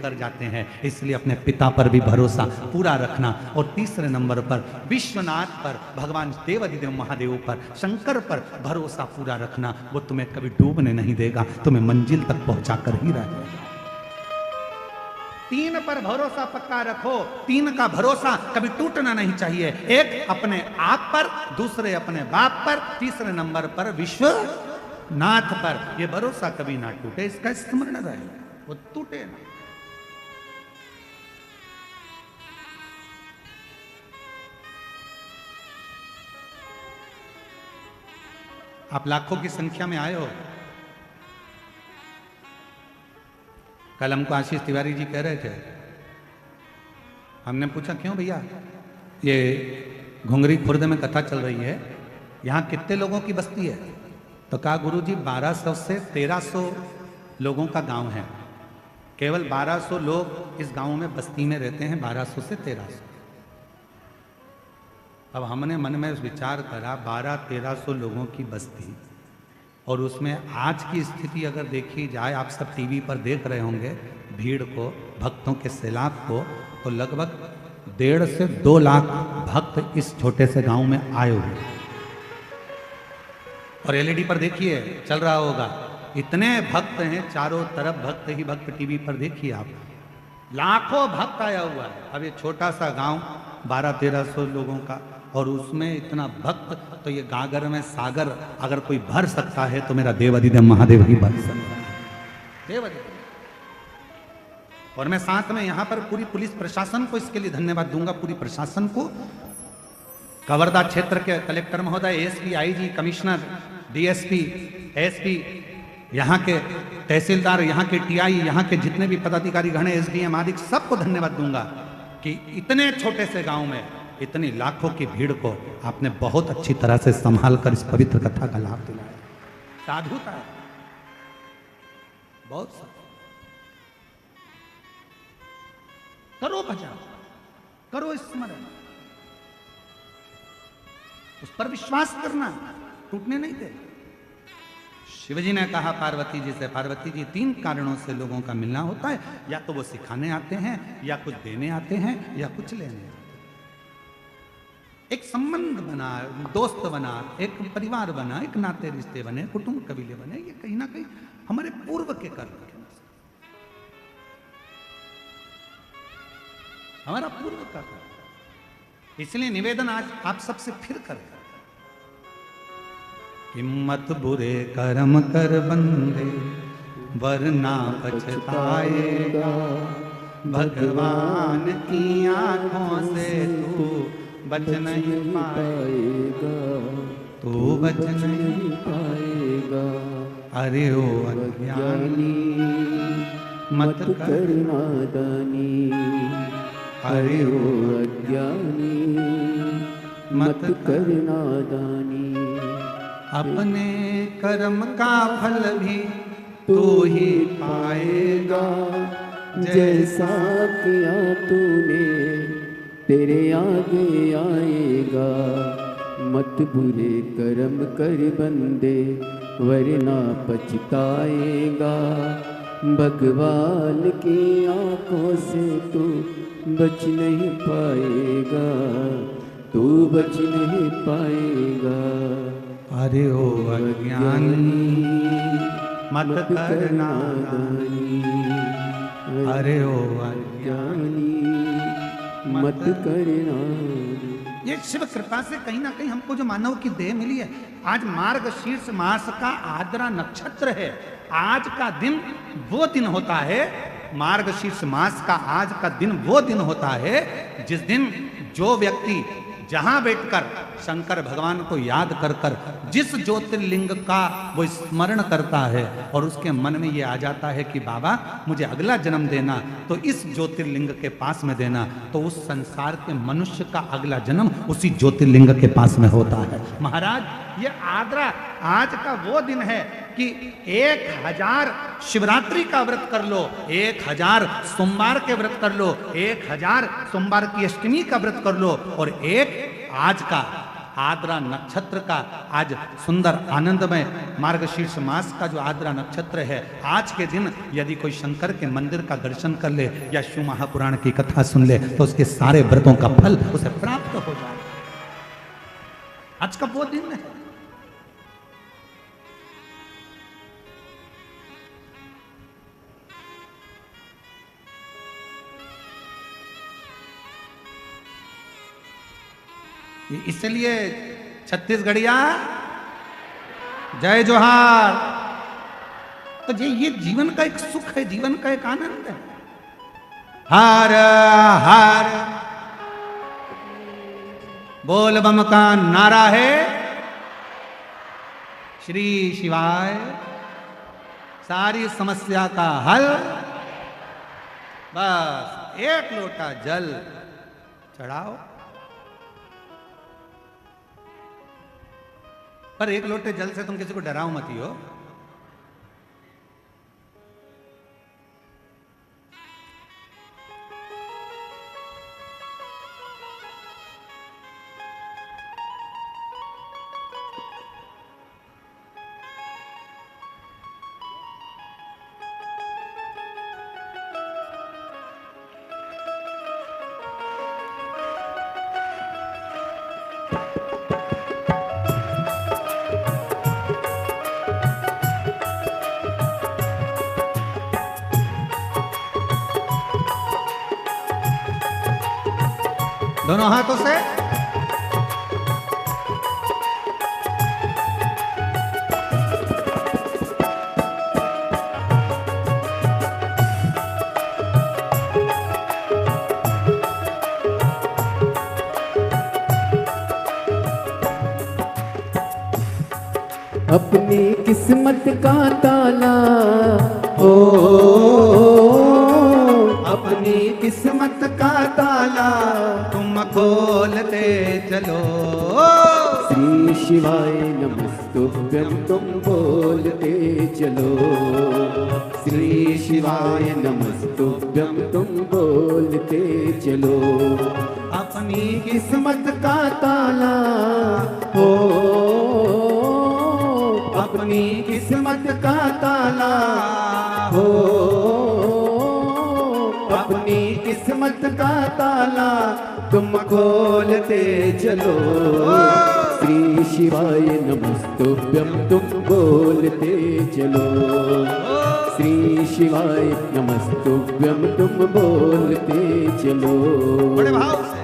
लेकर जाते हैं। इसलिए अपने पिता पर भी भरोसा पूरा रखना। और तीसरे नंबर पर विश्वनाथ पर, भगवान देवाधिदेव महादेव पर, शंकर पर भरोसा पूरा रखना। वो तुम्हें कभी डूबने नहीं देगा, तुम्हें मंजिल तक पहुंचा कर ही रहेगा। तीन पर भरोसा पक्का रखो। तीन का भरोसा कभी टूटना नहीं चाहिए। एक अपने आप पर, दूसरे अपने बाप पर, तीसरे नंबर पर विश्वनाथ पर। यह भरोसा कभी ना टूटे, इसका स्मरण रहे, वो टूटे ना। आप लाखों की संख्या में आए हो। कल हमको आशीष तिवारी जी कह रहे थे, हमने पूछा क्यों भैया ये घुंगरी खुर्द में कथा चल रही है, यहाँ कितने लोगों की बस्ती है? तो कहा गुरुजी 1200 से 1300 लोगों का गांव है। केवल 1200 लोग इस गांव में बस्ती में रहते हैं, 1200 से 1300। अब हमने मन में विचार करा 1200-1300 लोगों की बस्ती, और उसमें आज की स्थिति अगर देखी जाए, आप सब टीवी पर देख रहे होंगे भीड़ को, भक्तों के सैलाब को, तो लगभग 1.5 से 2 लाख भक्त इस छोटे से गांव में आए हुए। और एलईडी पर देखिए चल रहा होगा, इतने भक्त हैं चारों तरफ, भक्त ही भक्त। टीवी पर देखिए आप, लाखों भक्त आया हुआ है। अब ये छोटा सा गांव 1200-1300 लोगों का, और उसमें इतना भक्त, तो ये गागर में सागर अगर कोई भर सकता है तो मेरा देवाधिदेव महादेव ही भर सकता है। देवाधिदेव। और मैं साथ में यहां पर पूरी पुलिस प्रशासन को इसके लिए धन्यवाद दूंगा, पूरी प्रशासन को, कवर्धा क्षेत्र के कलेक्टर महोदय, ASP, IG, commissioner, DSP, SP, यहाँ के तहसीलदार, यहाँ के टीआई, यहाँ के जितने भी पदाधिकारी गण, एसडीएम आदि, सबको धन्यवाद दूंगा कि इतने छोटे से गांव में इतनी लाखों की भीड़ को आपने बहुत अच्छी तरह से संभाल कर इस पवित्र कथा का लाभ दिलाया। साधुता है बहुत सा। करो भजन, करो स्मरण, उस पर विश्वास करना, टूटने नहीं दे। शिवजी ने कहा पार्वती जी से, पार्वती जी 3 कारणों से लोगों का मिलना होता है, या तो वो सिखाने आते हैं, या कुछ देने आते हैं, या कुछ लेने आते हैं। एक संबंध बना, दोस्त बना, एक परिवार बना, एक नाते रिश्ते बने, कुटुंब कबीले बने, ये कहीं ना कहीं हमारे पूर्व के कर्म के, हमारा पूर्व का कर्म। इसलिए निवेदन आज आप सबसे फिर करें, हिम्मत बुरे कर्म कर बंदे, वरना पछताएगा, भगवान की आंखों से तू बच नहीं पाएगा, तू बच नहीं पाएगा। अरे ओ अज्ञानी मत कर नादानी, अरे ओ अज्ञानी मत कर नादानी। अपने कर्म का फल भी तू ही पाएगा, जैसा किया तूने तेरे आगे आएगा। मत बुरे कर्म कर बंदे, वरना पछताएगा, भगवान की आंखों से तू बच नहीं पाएगा, तू बच नहीं पाएगा। अरे ओ अज्ञानी मत कर नादानी, अरे ओ अज्ञानी मत करना। ये शिव कृपा से कहीं ना कहीं हमको जो मानव की देह मिली है। आज मार्गशीर्ष मास का आर्द्रा नक्षत्र है। आज का दिन वो दिन होता है, मार्गशीर्ष मास का आज का दिन वो दिन होता है जिस दिन जो व्यक्ति जहां बैठकर शंकर भगवान को याद कर कर जिस ज्योतिर्लिंग का वो स्मरण करता है और उसके मन में ये आ जाता है कि बाबा मुझे अगला जन्म देना तो इस ज्योतिर्लिंग के पास में देना, तो उस संसार के मनुष्य का अगला जन्म उसी ज्योतिर्लिंग के पास में होता है। महाराज ये आर्द्रा आज का वो दिन है कि 1000 शिवरात्रि का व्रत कर लो, 1000 सोमवार के व्रत कर लो, 1000 सोमवार की अष्टमी का व्रत कर लो, और एक आज का आद्रा नक्षत्र का आज सुंदर आनंदमय मार्गशीर्ष मास का जो आद्रा नक्षत्र है, आज के दिन यदि कोई शंकर के मंदिर का दर्शन कर ले या शिव महापुराण की कथा सुन ले तो उसके सारे व्रतों का फल उसे प्राप्त हो जाए। आज का वो दिन है। इसलिए छत्तीसगढ़िया जय जोहार। तो ये जीवन का एक सुख है, जीवन का एक आनंद है। हर हर बोल बम का नारा है, श्री शिवाय सारी समस्या का हल। बस एक लोटा जल चढ़ाओ, पर एक लोटे जल से तुम किसी को डराओ मत ही हो। दोनों हाथों से अपनी किस्मत का ताला हो, अपनी किस्मत का ताला तुम खोलते चलो। श्री शिवाय नमस्तुभ्यं तुम बोलते चलो। श्री शिवाय नमस्तुभ्यं तुम बोलते चलो। अपनी किस्मत का ताला हो, अपनी किस्मत का ताला हो, अपनी किस्मत का ताला तुम खोलते चलो। श्री शिवाय नमस्तुभ्यं तुम बोलते चलो। श्री शिवाय नमस्तुभ्यं तुम बोलते चलो। बड़े भाव से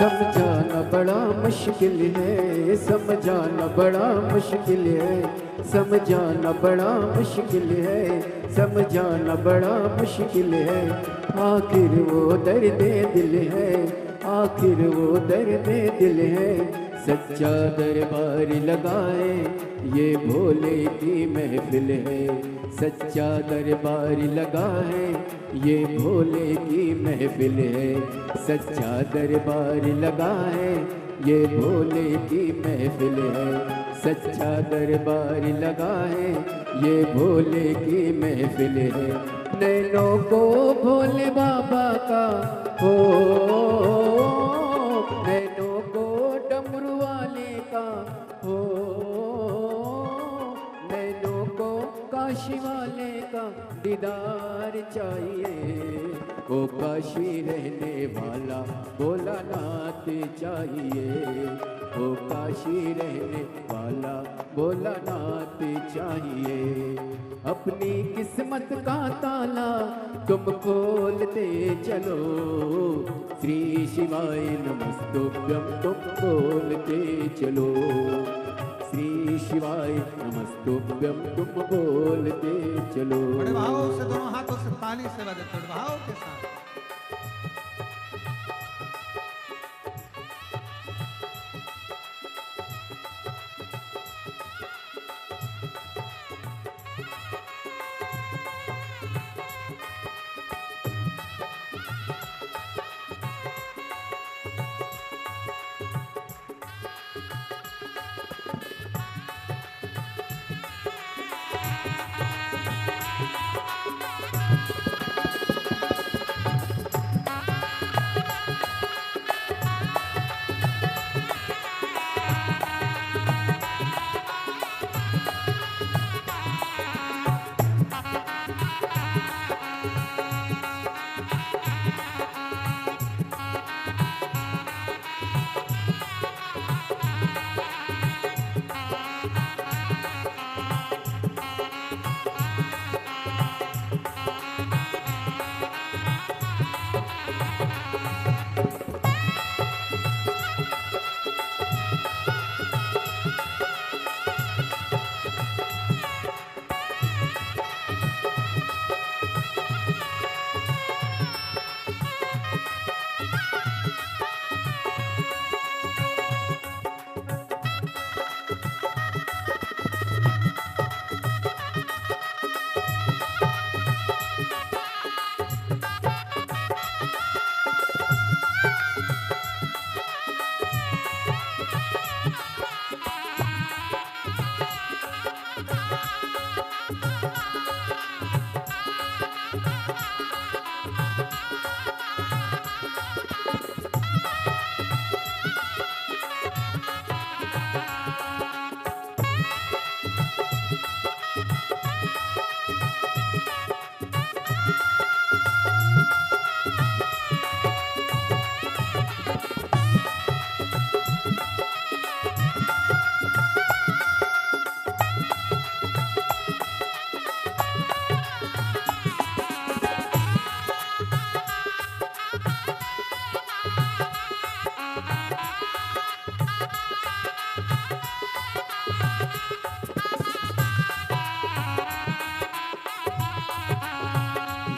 समझाना बड़ा मुश्किल है, समझाना बड़ा मुश्किल है, समझाना बड़ा मुश्किल है, समझाना बड़ा मुश्किल है। आखिर वो दर्द दिल है, आखिर वो दर्द दिल है। सच्चा दरबार लगाए ये भोले की महफिल है, सच्चा दरबार लगाए ये भोले की महफिल है, सच्चा दरबार लगाए ये भोले की महफिल है, सच्चा दरबार लगाए ये भोले की महफिल है। नैनों को भोले बाबा का हो, नैनों को डमरू वाले का हो, नैनों को काशी वाले का दीदार चाहिए। ओ काशी रहने वाला भोलानाथ चाहिए, ओ काशी रहने वाला भोलानाथ चाहिए। अपनी किस्मत का ताला तुम खोलते चलो, श्री शिवाय नमस्तुभ्यं तुम बोलते चलो, श्री शिवाय नमस्तुभ्यं तुम बोलते चलो। बड़े भाव से दोनों हाथों से ताली से बजाते बड़े भाव के साथ।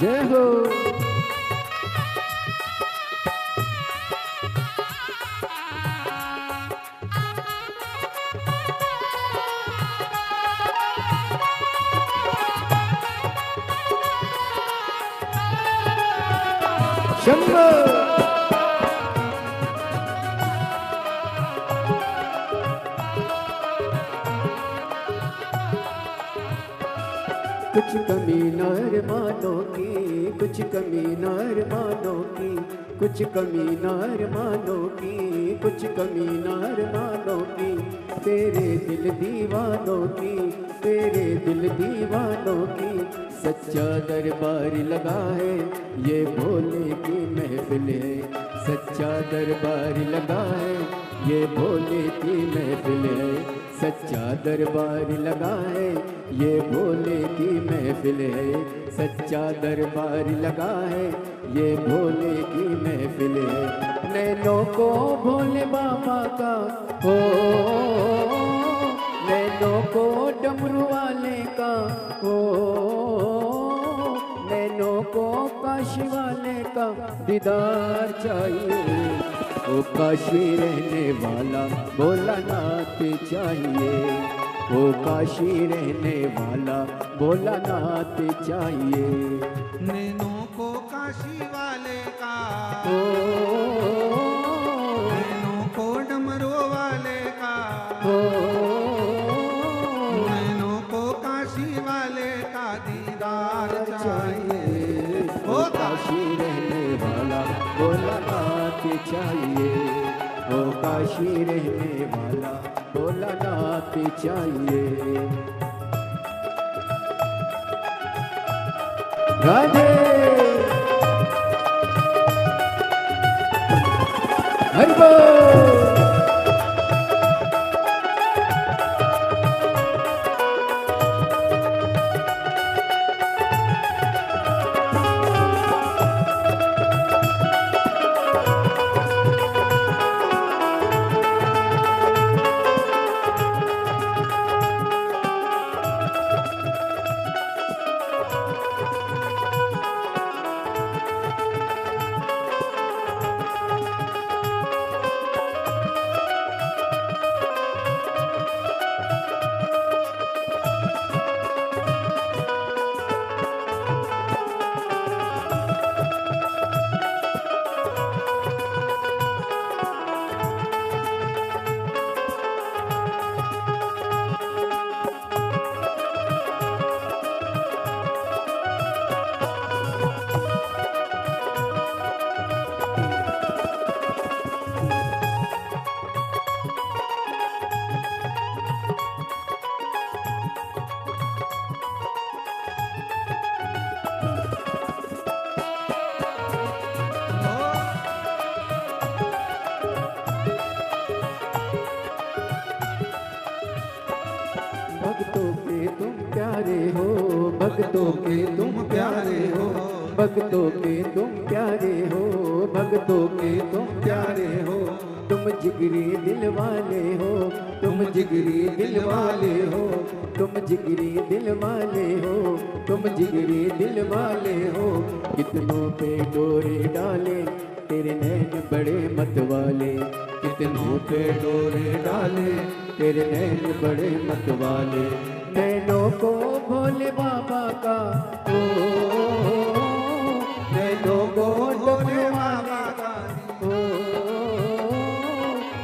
जय हो। शंभो कुछ कमी नर मानों की, कुछ कमी नर मानों की, कुछ कमी नर मानों की, कुछ कमी नर मानों की, तेरे दिल दीवानों की, तेरे दिल दीवानों की। सच्चा दरबार लगा है ये भोले की महफिल है, सच्चा दरबार लगा है ये भोले की महफिल है, सच्चा दरबार लगा है। ये भोले की महफिल है, सच्चा दरबार लगा है। ये भोले की महफिल है, नैनों को भोले बाबा का हो, नैनों को डमरू वाले का हो, नैनों को काशी वाले का दीदार चाहिए। ओ काशी रहने वाला भोलानाथ चाहिए, ओ काशी रहने वाला भोलानाथ चाहिए। नैनों को काशी वाले का, ओ नैनों को डमरू वाले का, ओ नैनों को काशी वाले का दीदार चाहिए। ओ काशी रहने वाला भोलानाथ चाहिए, ओ काशी रहने वाला भोलानाथ चाहिए। राधे हरि बोल। भक्तों के तुम प्यारे हो, भक्तों के तुम प्यारे हो, भक्तों के तुम प्यारे हो, भक्तों के तुम प्यारे हो। तुम जिगरी दिल वाले हो, तुम जिगरी दिल वाले हो, तुम जिगरी दिल वाले हो, तुम जिगरी दिल वाले हो। कितनों पे डोरे डाले तेरे नैन बड़े मत वाले, कितनों पे डोरे डाले तेरे नैन बड़े मत वाले। नैनों को भोले बाबा का ओ, नैनों को भोले बाबा का ओ,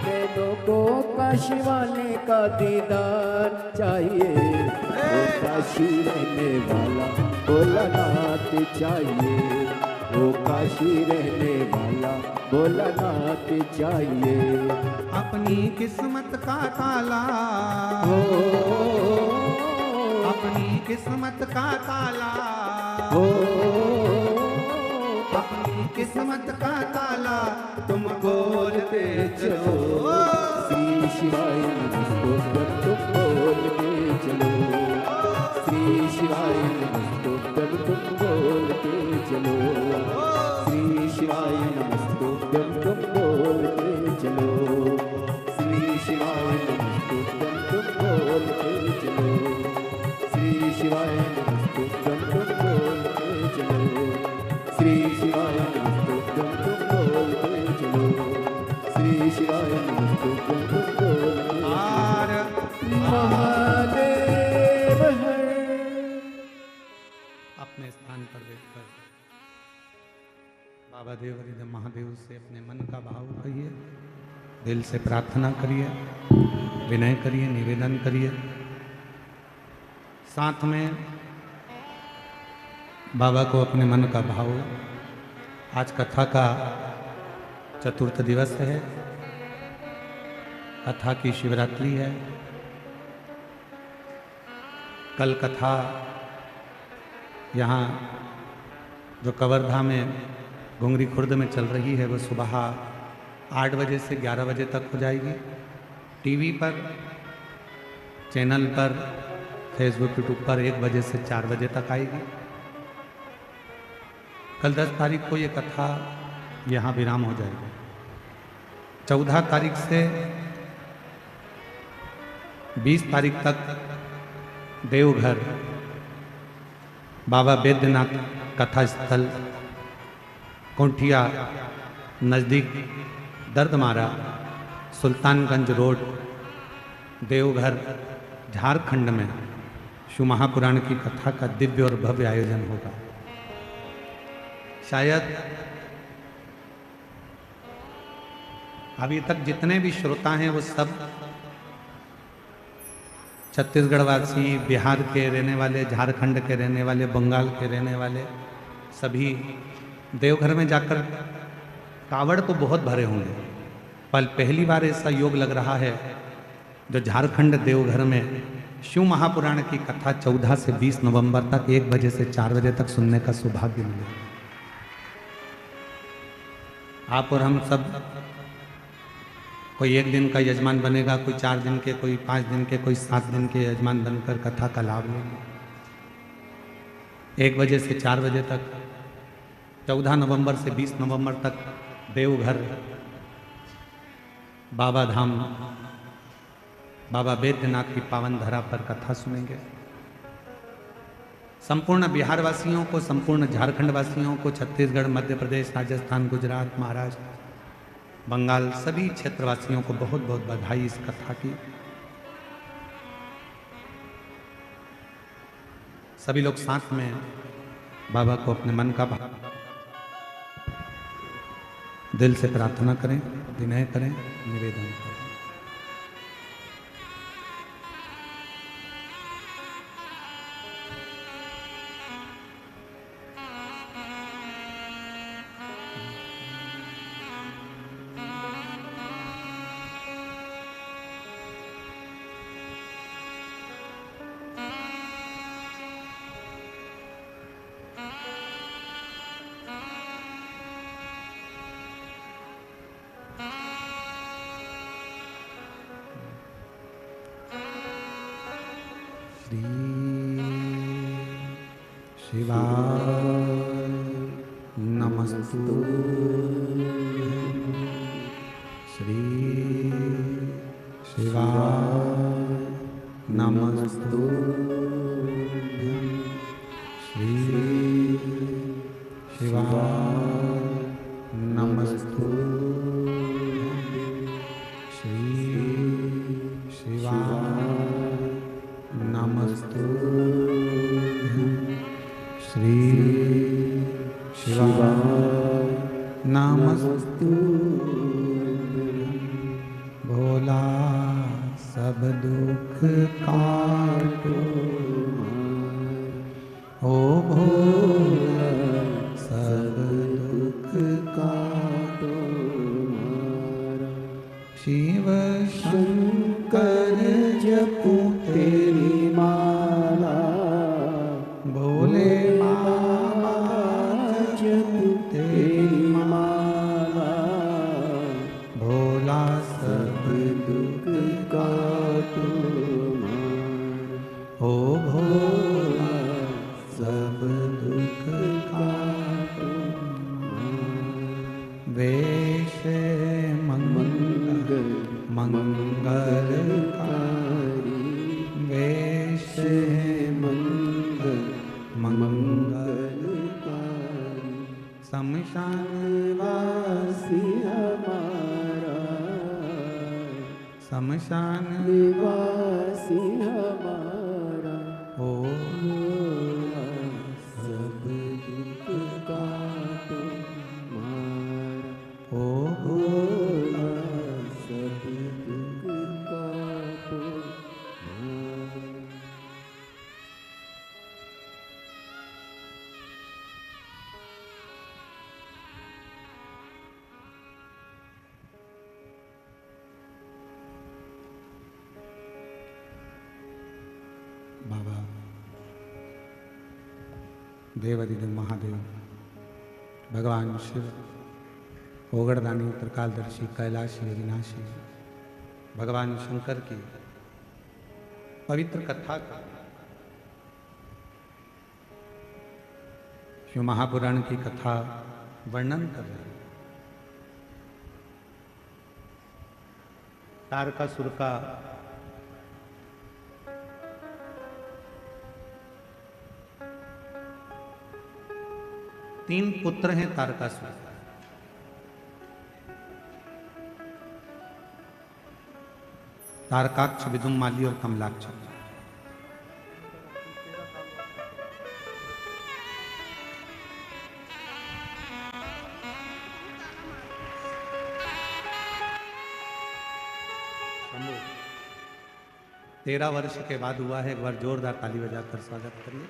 नैनों को काशी वाले का दीदार चाहिए। ओ काशी रहने वाला भोलानाथ चाहिए, ओ काशी रहने वाला भोलानाथ चाहिए। अपनी किस्मत का ताला हो, अपनी किस्मत का ताला हो, अपनी किस्मत का ताला तुम खोलते चलो। श्री शिवाय नमस्तोत्रम तुम बोलते चलो, श्री शिवाय नमस्तोत्रम तुम बोलते चलो, श्री शिवाय नमस्तोत्रम तुम बोलते चलो, श्री शिवाय नमस्तोत्रम तुम बोलते चलो, श्री शिवाय नमस्तोत्रम तुम बोलते चलो, श्री शिवाय नमस्तोत्रम तुम बोलते चलो, श्री शिवाय नमस्तोत्रम तुम बोलते आर महादेव है। अपने स्थान पर बैठकर बाबा देवरिद महादेव से अपने मन का भाव कहिए, दिल से प्रार्थना करिए, विनय करिए, निवेदन करिए। साथ में बाबा को अपने मन का भाव। आज कथा का चतुर्थ दिवस है, कथा की शिवरात्रि है। कल कथा यहाँ जो कवर्धा में घुंगरी खुर्द में चल रही है वो सुबह 8 बजे से 11 बजे तक हो जाएगी। टीवी पर, चैनल पर, फेसबुक यूट्यूब पर 1 बजे से 4 बजे तक आएगी। कल 10 तारीख को ये कथा यहाँ विराम हो जाएगी। 14 तारीख से 20 तारीख तक देवघर बाबा बैद्यनाथ कथा स्थल कोंठिया नज़दीक दर्दमारा सुल्तानगंज रोड देवघर झारखंड में शिव महापुराण की कथा का दिव्य और भव्य आयोजन होगा। शायद अभी तक जितने भी श्रोता हैं वो सब छत्तीसगढ़ वासी, बिहार के रहने वाले, झारखंड के रहने वाले, बंगाल के रहने वाले सभी देवघर में जाकर कावड़ तो बहुत भरे होंगे, पर पहली बार ऐसा योग लग रहा है जो झारखंड देवघर में शिव महापुराण की कथा 14 से 20 नवंबर तक 1 बजे से 4 बजे तक सुनने का सौभाग्य मिले। आप और हम सब, कोई 1 दिन का यजमान बनेगा, कोई 4 दिन के, कोई 5 दिन के, कोई 7 दिन के यजमान बनकर कथा का लाभ लेंगे। 1 बजे से 4 बजे तक 14 नवंबर से 20 नवंबर तक देवघर बाबा धाम बाबा बैद्यनाथ की पावन धरा पर कथा सुनेंगे। संपूर्ण बिहार वासियों को, संपूर्ण झारखंड वासियों को, छत्तीसगढ़, मध्य प्रदेश, राजस्थान, गुजरात, महाराष्ट्र, बंगाल सभी क्षेत्रवासियों को बहुत बहुत बधाई इस कथा की। सभी लोग साथ में बाबा को अपने मन का भाव दिल से प्रार्थना करें, विनय करें, निवेदन करें। शिवाय नमस्तुभ्यं, श्री शिवाय नमस्तुभ्यं, श्री शिवाय नमस्तुभ्यं, श्री शिवाय नमस्तुभ्यं, श्री शिवाय नमस्तुभ्यं। भोला सब दुख काटो, ओ भोला सब दुख काटो, शिव शंकर जपू तेरी माला, भोले बाबा जपू तेरी माला, भोला सब दुख काटो, ओ भोला सब दुख काटो। वेश मंगल मंगलकारी, वेश मंगल मंगलकारी, शमशान वासी हमारा, शमशान वासी हमारा, ओ सब दुख काटो मारा, ओ भोला सब दुख काटो मारा। बाबा देवाधिदेव महादेव भगवान शिव ओगड़दानी त्रिकालदर्शी कैलाशी अविनाशी भगवान शंकर की पवित्र कथा का शिव महापुराण की कथा वर्णन कर रहे हैं। तारकासुर का तीन पुत्र हैं तारकासुर। तारकाक्ष, विदुम्माली और कमलाक्ष। शंभू 13 वर्ष के बाद हुआ है। एक बार जोरदार ताली बजाकर स्वागत करिए।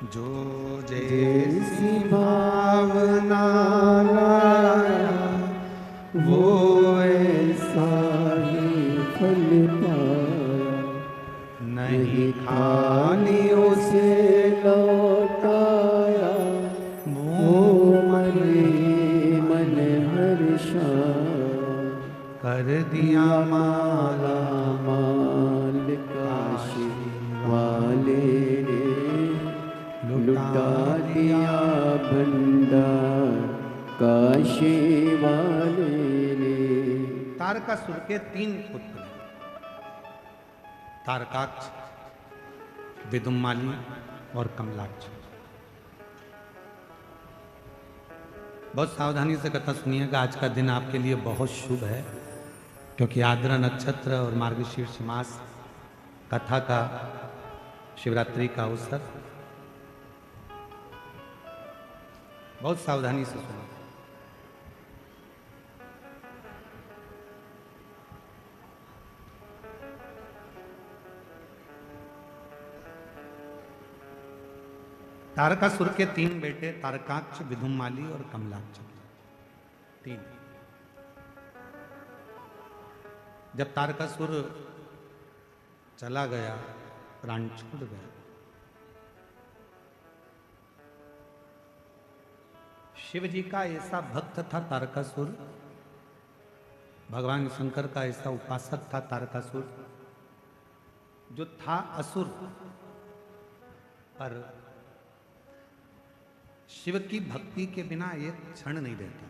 जो जैसी भावना लाया वो ऐसा ही फल पाया, नहीं खाली उसे लौटाया, वो मन मन हर्षा कर दिया माला माल काशी वाले ने, लुटा दिया भंडार काशी वाले ने। तारकासुर के 3 पुत्र हैं, तारकाक्ष, विदुम्माली और कमलाक्ष। बहुत सावधानी से कथा सुनिएगा। आज का दिन आपके लिए बहुत शुभ है, क्योंकि आर्द्रा नक्षत्र और मार्गशीर्ष मास कथा का शिवरात्रि का अवसर। बहुत सावधानी से सुनो। तारकासुर के 3 बेटे तारकाक्ष, विदुम्माली और कमलाक्ष। 3। जब तारकासुर चला गया, प्राण छूट गया, शिव जी का ऐसा भक्त था तारकासुर, भगवान शंकर का ऐसा उपासक था तारकासुर, जो था असुर पर शिव की भक्ति के बिना एक क्षण नहीं रहता।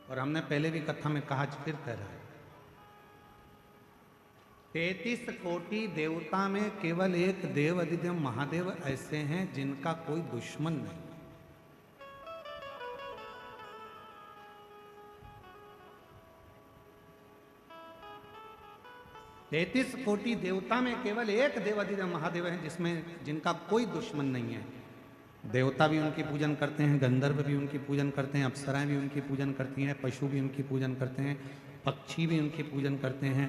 और हमने पहले भी कथा में कहा, आज फिर कह रहा है, 33 कोटि देवता में केवल एक देव अधिदेव महादेव ऐसे हैं जिनका कोई दुश्मन नहीं। तैतीस कोटि देवता में केवल एक देव अधिदेव महादेव हैं जिनका कोई दुश्मन नहीं है। देवता भी उनकी पूजन करते हैं, गंधर्व भी उनकी पूजन करते हैं, अप्सराएं भी उनकी पूजन करती हैं, पशु भी उनकी पूजन करते हैं, पक्षी भी उनकी पूजन करते हैं,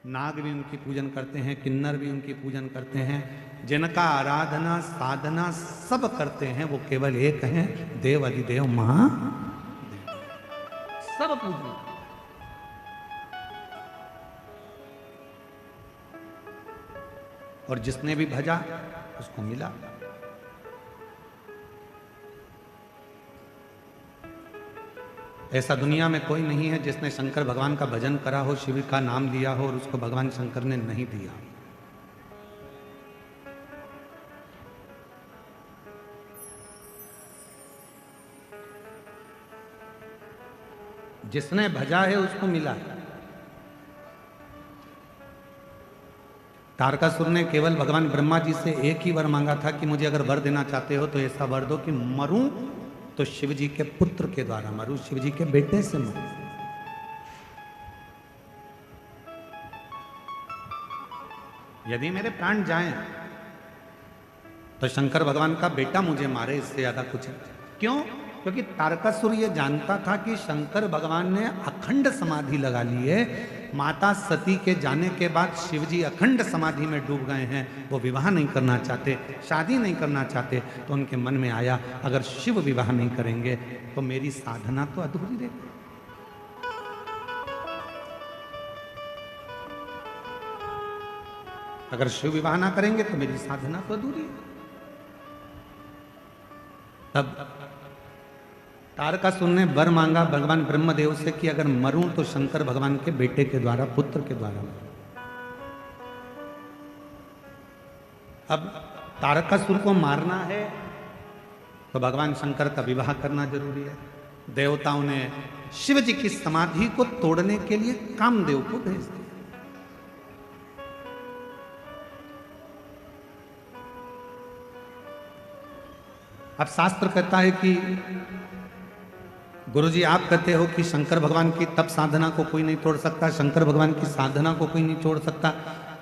नाग भी उनकी पूजन करते हैं, किन्नर भी उनकी पूजन करते हैं। जिनका आराधना साधना सब करते हैं वो केवल एक हैं, देव अधिदेव महादेव। सब पूजन। और जिसने भी भजा उसको मिला। ऐसा दुनिया में कोई नहीं है जिसने शंकर भगवान का भजन करा हो, शिव का नाम लिया हो और उसको भगवान शंकर ने नहीं दिया। जिसने भजा है उसको मिला है। तारकासुर ने केवल भगवान ब्रह्मा जी से एक ही वर मांगा था कि मुझे अगर वर देना चाहते हो तो ऐसा वर दो कि मरूं तो शिव जी के पुत्र के द्वारा मरूं, शिव जी के बेटे से मरूं। यदि मेरे प्राण जाएं तो शंकर भगवान का बेटा मुझे मारे, इससे ज्यादा कुछ है। क्यों? क्योंकि तारकासुर ये जानता था कि शंकर भगवान ने अखंड समाधि लगा ली है। माता सती के जाने के बाद शिव जी अखंड समाधि में डूब गए हैं। वो विवाह नहीं करना चाहते, शादी नहीं करना चाहते। तो उनके मन में आया, अगर शिव विवाह नहीं करेंगे तो मेरी साधना तो अधूरी रह गई। अगर शिव विवाह ना करेंगे तो मेरी साधना तो अधूरी है। तब तारकासुर ने वर मांगा भगवान ब्रह्मदेव से कि अगर मरूं तो शंकर भगवान के बेटे के द्वारा, पुत्र के द्वारा मरूं। अब तारकासुर को मारना है तो भगवान शंकर का विवाह करना जरूरी है। देवताओं ने शिव जी की समाधि को तोड़ने के लिए कामदेव को भेज दिया। अब शास्त्र कहता है कि गुरुजी आप कहते हो कि शंकर भगवान की तप साधना को कोई नहीं तोड़ सकता, शंकर भगवान की साधना को कोई नहीं तोड़ सकता,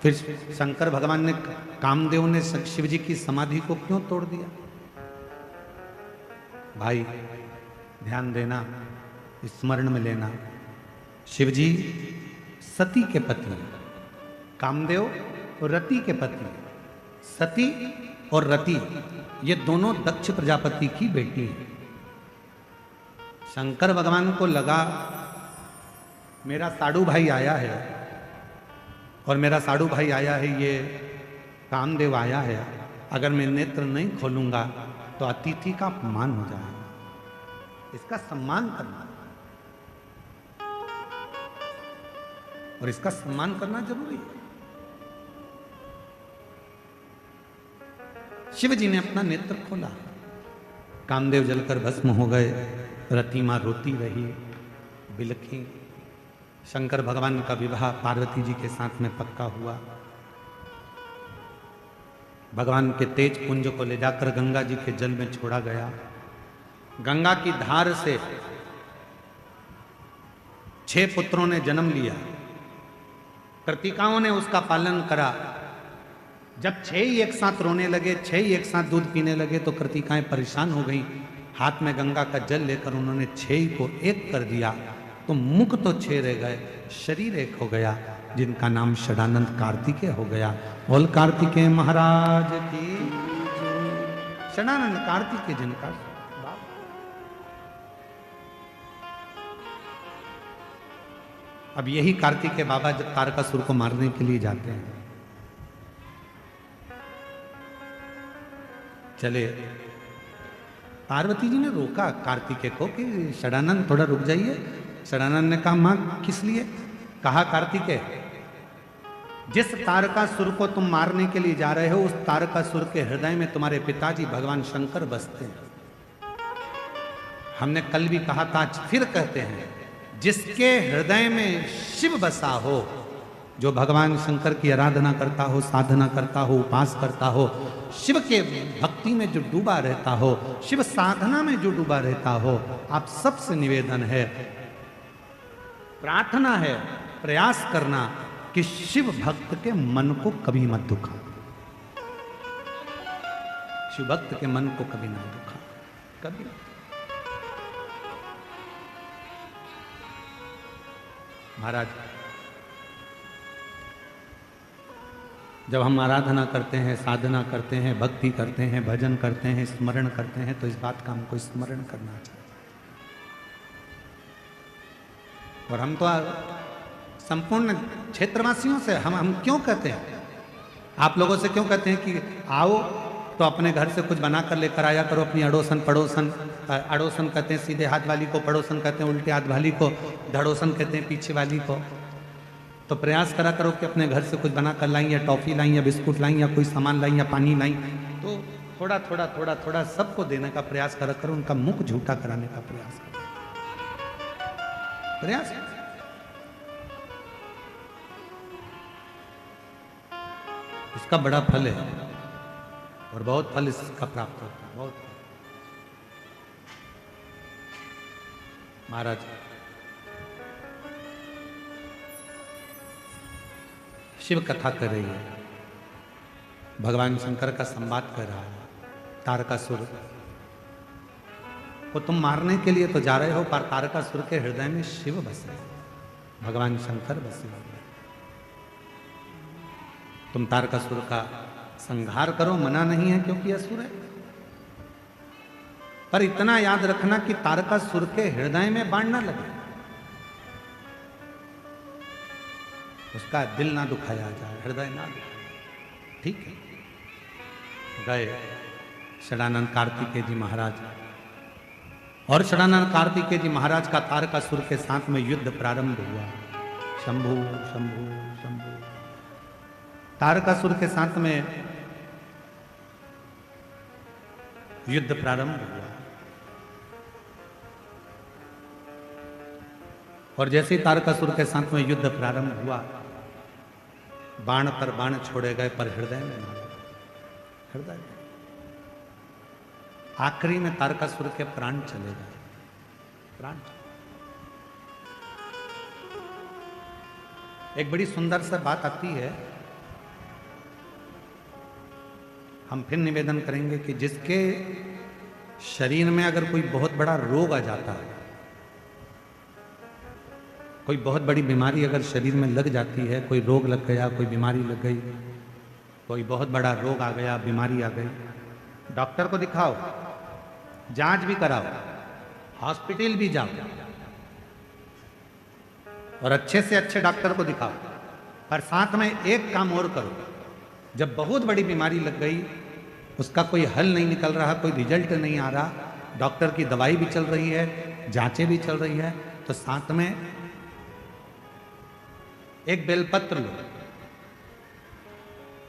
फिर शंकर भगवान ने, कामदेव ने शिव जी की समाधि को क्यों तोड़ दिया? भाई ध्यान देना, स्मरण में लेना, शिव जी सती के पति हैं, कामदेव रति के पति हैं। सती और रति ये दोनों दक्ष प्रजापति की बेटी हैं। शंकर भगवान को लगा मेरा साडू भाई आया है, और मेरा साडू भाई आया है, ये कामदेव आया है, अगर मैं नेत्र नहीं खोलूंगा तो अतिथि का अपमान हो जाएगा, इसका सम्मान करना, और इसका सम्मान करना जरूरी है। शिव जी ने अपना नेत्र खोला, कामदेव जलकर भस्म हो गए, रति मां रोती रही, बिलखी। शंकर भगवान का विवाह पार्वती जी के साथ में पक्का हुआ। भगवान के तेज पुंज को ले जाकर गंगा जी के जल में छोड़ा गया। गंगा की धार से 6 पुत्रों ने जन्म लिया। कृतिकाओं ने उसका पालन करा। जब 6 ही एक साथ रोने लगे, 6 ही एक साथ दूध पीने लगे, तो कृतिकाएं परेशान हो गईं। हाथ में गंगा का जल लेकर उन्होंने 6 को एक कर दिया, तो मुख तो 6 रह गए, शरीर एक हो गया, जिनका नाम षडानंद कार्तिकेय हो गया। बोल कार्तिकेय महाराज की। षडानंद कार्तिकेय जिनका अब यही कार्तिकेय बाबा जब तारकासुर को मारने के लिए जाते हैं, चले, पार्वती जी ने रोका कार्तिकेय को कि षडानंद थोड़ा रुक जाइए। षडानंद ने कहा मां किस लिए? कहा कार्तिकेय, जिस तारकासुर को तुम मारने के लिए जा रहे हो, उस तारकासुर के हृदय में तुम्हारे पिताजी भगवान शंकर बसते हैं। हमने कल भी कहा था, आज फिर कहते हैं, जिसके हृदय में शिव बसा हो, जो भगवान शंकर की आराधना करता हो, साधना करता हो, उपास करता हो, शिव के भक्ति में जो डूबा रहता हो, शिव साधना में जो डूबा रहता हो, आप सबसे निवेदन है, प्रार्थना है, प्रयास करना कि शिव भक्त के मन को कभी मत दुखा, शिव भक्त के मन को कभी ना दुखा, कभी ना। महाराज, जब हम आराधना करते हैं, साधना करते हैं, भक्ति करते हैं, भजन करते हैं, स्मरण करते हैं, तो इस बात का हमको स्मरण करना चाहिए। और हम तो संपूर्ण क्षेत्रवासियों से हम क्यों कहते हैं, आप लोगों से क्यों कहते हैं कि आओ तो अपने घर से कुछ बना कर लेकर आया करो, अपनी अड़ोसन पड़ोसन, अड़ोसन कहते हैं सीधे हाथ वाली को, पड़ोसन कहते हैं उल्टे हाथ वाली को, धड़ोसन कहते हैं पीछे वाली को। तो प्रयास करा करो कि अपने घर से कुछ बना कर लाई, या टॉफी लाई, या बिस्कुट लाई, या कोई सामान लाई, या पानी लाई, तो थोड़ा थोड़ा थोड़ा थोड़ा सबको देने का प्रयास करा करो, उनका मुख झूठा कराने का प्रयास करो, प्रयास। इसका बड़ा फल है और बहुत फल इसका प्राप्त होता है, बहुत। महाराज शिव कथा कर रही है, भगवान शंकर का संवाद कर रहा है। तारकासुर को तुम मारने के लिए तो जा रहे हो, पर तारकासुर के हृदय में शिव बसे, भगवान शंकर बसे। तुम तारकासुर का संहार करो, मना नहीं है क्योंकि असुर है, पर इतना याद रखना कि तारकासुर के हृदय में बाण ना लगे, उसका दिल ना दुखाया जाए, हृदय ना दुखाया। ठीक है। गए षडानंद कार्तिकेय जी महाराज, और षडानंद कार्तिकेय जी महाराज का तारकासुर के साथ में युद्ध प्रारंभ हुआ। शंभु शंभु शंभु, तारकासुर के साथ में युद्ध प्रारंभ हुआ। और जैसे ही तारकासुर के साथ में युद्ध प्रारंभ हुआ, बाण पर बाण छोड़े गए, पर हृदय में ना, हृदय में। आखिरी में तारकासुर के प्राण चले गए, प्राण। एक बड़ी सुंदर सी बात आती है, हम फिर निवेदन करेंगे कि जिसके शरीर में अगर कोई बहुत बड़ा रोग आ जाता है, कोई बहुत बड़ी बीमारी अगर शरीर में लग जाती है, कोई रोग लग गया, कोई बीमारी लग गई, कोई बहुत बड़ा रोग आ गया, बीमारी आ गई, डॉक्टर को दिखाओ, जांच भी कराओ, हॉस्पिटल भी जाओ, और अच्छे से अच्छे डॉक्टर को दिखाओ, पर साथ में एक काम और करो, जब बहुत बड़ी बीमारी लग गई, उसका कोई हल नहीं निकल रहा, कोई रिजल्ट नहीं आ रहा, डॉक्टर की दवाई भी चल रही है, जांचें भी चल रही है, तो साथ में एक बेलपत्र लो,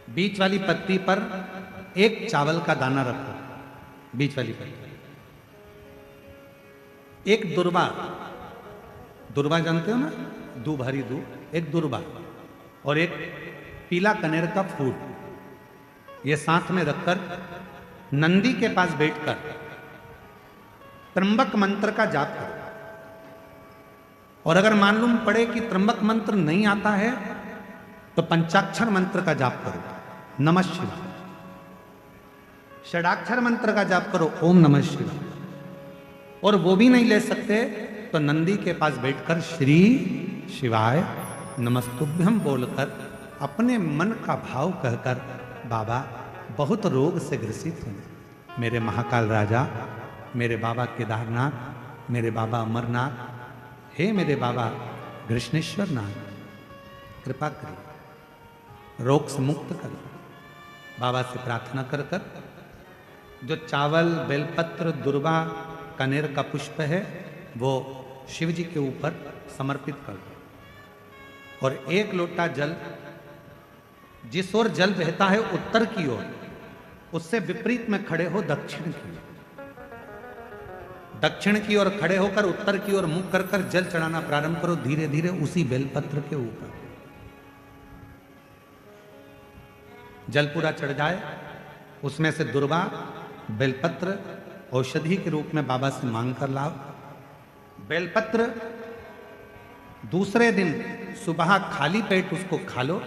बीच वाली पत्ती पर एक चावल का दाना रखो, बीच वाली पत्ती, एक दुर्वा, दुर्वा जानते हो ना, दूब, हरी दूब, एक दुर्वा, और एक पीला कनेर का फूल, ये साथ में रखकर नंदी के पास बैठकर त्र्यंबक मंत्र का जाप करो। और अगर मालूम पड़े कि त्र्यंबक मंत्र नहीं आता है, तो पंचाक्षर मंत्र का जाप करो, नमः शिवाय। षडाक्षर मंत्र का जाप करो, ओम नमः शिवाय। और वो भी नहीं ले सकते तो नंदी के पास बैठकर श्री शिवाय नमस्तुभ्यम बोलकर अपने मन का भाव कहकर, बाबा बहुत रोग से ग्रसित हूं, मेरे महाकाल राजा, मेरे बाबा केदारनाथ, मेरे बाबा अमरनाथ, हे मेरे बाबा कृष्णेश्वर नाथ, कृपा करिए, रोग से मुक्त करो। बाबा से प्रार्थना कर कर जो चावल, बेलपत्र, दुर्वा, कनेर का पुष्प है, वो शिव जी के ऊपर समर्पित कर दो। और एक लोटा जल, जिस ओर जल बहता है उत्तर की ओर, उससे विपरीत में खड़े हो दक्षिण की ओर, दक्षिण की ओर खड़े होकर उत्तर की ओर मुख कर कर जल चढ़ाना प्रारंभ करो, धीरे धीरे उसी बेलपत्र के ऊपर। जल पूरा चढ़ जाए, उसमें से दुर्वा, बेलपत्र औषधि के रूप में बाबा से मांग कर लाओ। बेलपत्र दूसरे दिन सुबह खाली पेट उसको खा लो,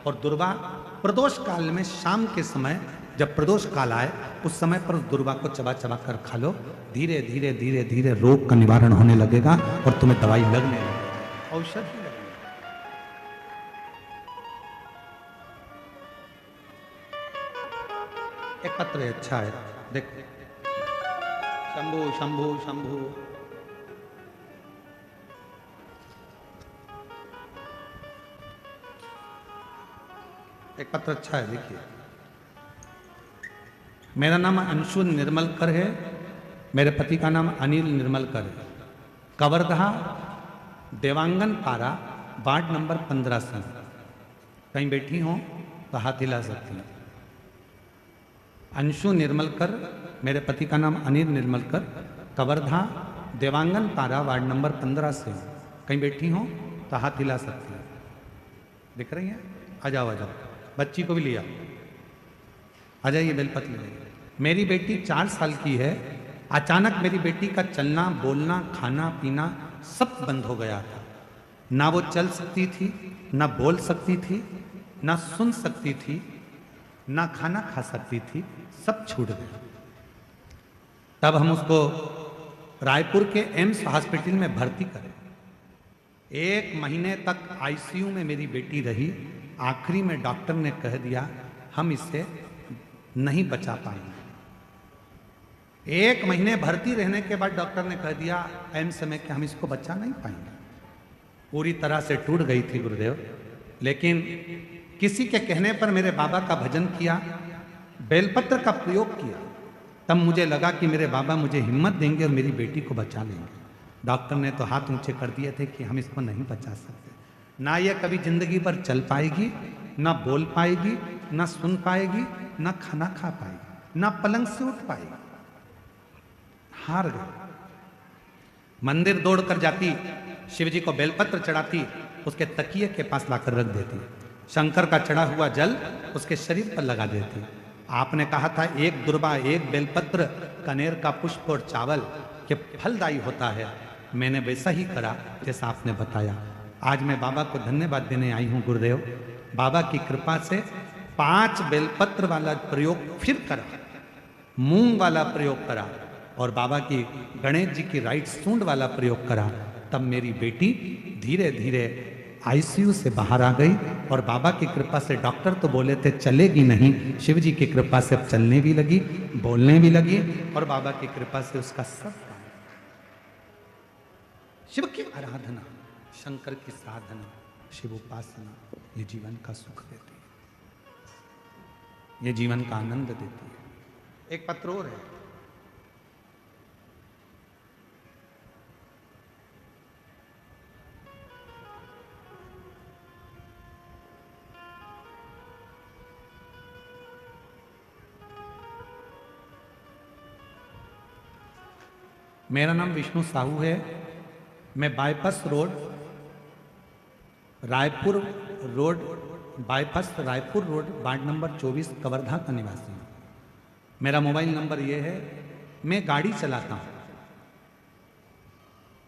और दुर्वा प्रदोष काल में शाम के समय, जब प्रदोष काल आए, उस समय पर उस दुर्वा को चबा चबा कर खा लो। धीरे धीरे धीरे धीरे रोग का निवारण होने लगेगा और तुम्हें दवाई लगने लगेगी, औषधि लगने। एक पत्र है, अच्छा है, देखो, शंभु शंभु शंभु। एक पत्र अच्छा है, देखिए। मेरा नाम अंशु निर्मलकर है, मेरे पति का नाम अनिल निर्मलकर है, कवर्धा देवांगन पारा, वार्ड नंबर 15 से। कहीं बैठी हो तो हाथ हिला सकती हैं। अंशु निर्मलकर, मेरे पति का नाम अनिल निर्मलकर, कवर्धा देवांगन पारा, वार्ड नंबर 15 से। कहीं बैठी हो तो हाथ हिला सकती है। दिख रही है? आ जाओ आ जाओ, बच्ची को भी लिया, आ जाइए, बेलपत्र ले जाइए। मेरी बेटी 4 साल की है, अचानक मेरी बेटी का चलना, बोलना, खाना पीना सब बंद हो गया था। ना वो चल सकती थी, ना बोल सकती थी, ना सुन सकती थी, ना खाना खा सकती थी, सब छूट गया। तब हम उसको रायपुर के एम्स हॉस्पिटल में भर्ती करें। 1 महीने तक आईसीयू में मेरी बेटी रही। आखिरी में डॉक्टर ने कह दिया हम इसे नहीं बचा पाएंगे। 1 महीने भर्ती रहने के बाद डॉक्टर ने कह दिया एम्स में कि हम इसको बचा नहीं पाएंगे। पूरी तरह से टूट गई थी गुरुदेव। लेकिन किसी के कहने पर मेरे बाबा का भजन किया, बेलपत्र का प्रयोग किया। तब मुझे लगा कि मेरे बाबा मुझे हिम्मत देंगे और मेरी बेटी को बचा लेंगे। डॉक्टर ने तो हाथ ऊंचे कर दिए थे कि हम इसको नहीं बचा सकते। ना ये कभी जिंदगी भर चल पाएगी, ना बोल पाएगी, ना सुन पाएगी, ना खाना खा पाएगी, ना पलंग से उठ पाएगी। हार गए। मंदिर दौड़कर जाती, शिव जी को बेलपत्र चढ़ाती, उसके तकिए के पास लाकर रख देती। शंकर का चढ़ा हुआ जल उसके शरीर पर लगा देती। आपने कहा था 1 दुर्बा 1 बेलपत्र, कनेर का पुष्प और चावल के फलदायी होता है। मैंने वैसा ही करा जैसा आपने बताया। आज मैं बाबा को धन्यवाद देने आई हूँ गुरुदेव। बाबा की कृपा से 5 बेलपत्र वाला प्रयोग फिर करा, मूंग वाला प्रयोग करा और बाबा की गणेश जी की राइट सूंड वाला प्रयोग करा। तब मेरी बेटी धीरे धीरे आईसीयू से बाहर आ गई और बाबा की कृपा से डॉक्टर तो बोले थे चलेगी नहीं, शिव जी की कृपा से अब चलने भी लगी, बोलने भी लगी और बाबा की कृपा से उसका सब काम। शिव की आराधना, शंकर की साधना, शिव उपासना ये जीवन का सुख देती है, ये जीवन का आनंद देती है। एक पत्र और है। मेरा नाम विष्णु साहू है। मैं bypass road Raipur ward number 24 Kawardha का निवासी हूँ। मेरा मोबाइल नंबर ये है। मैं गाड़ी चलाता हूँ।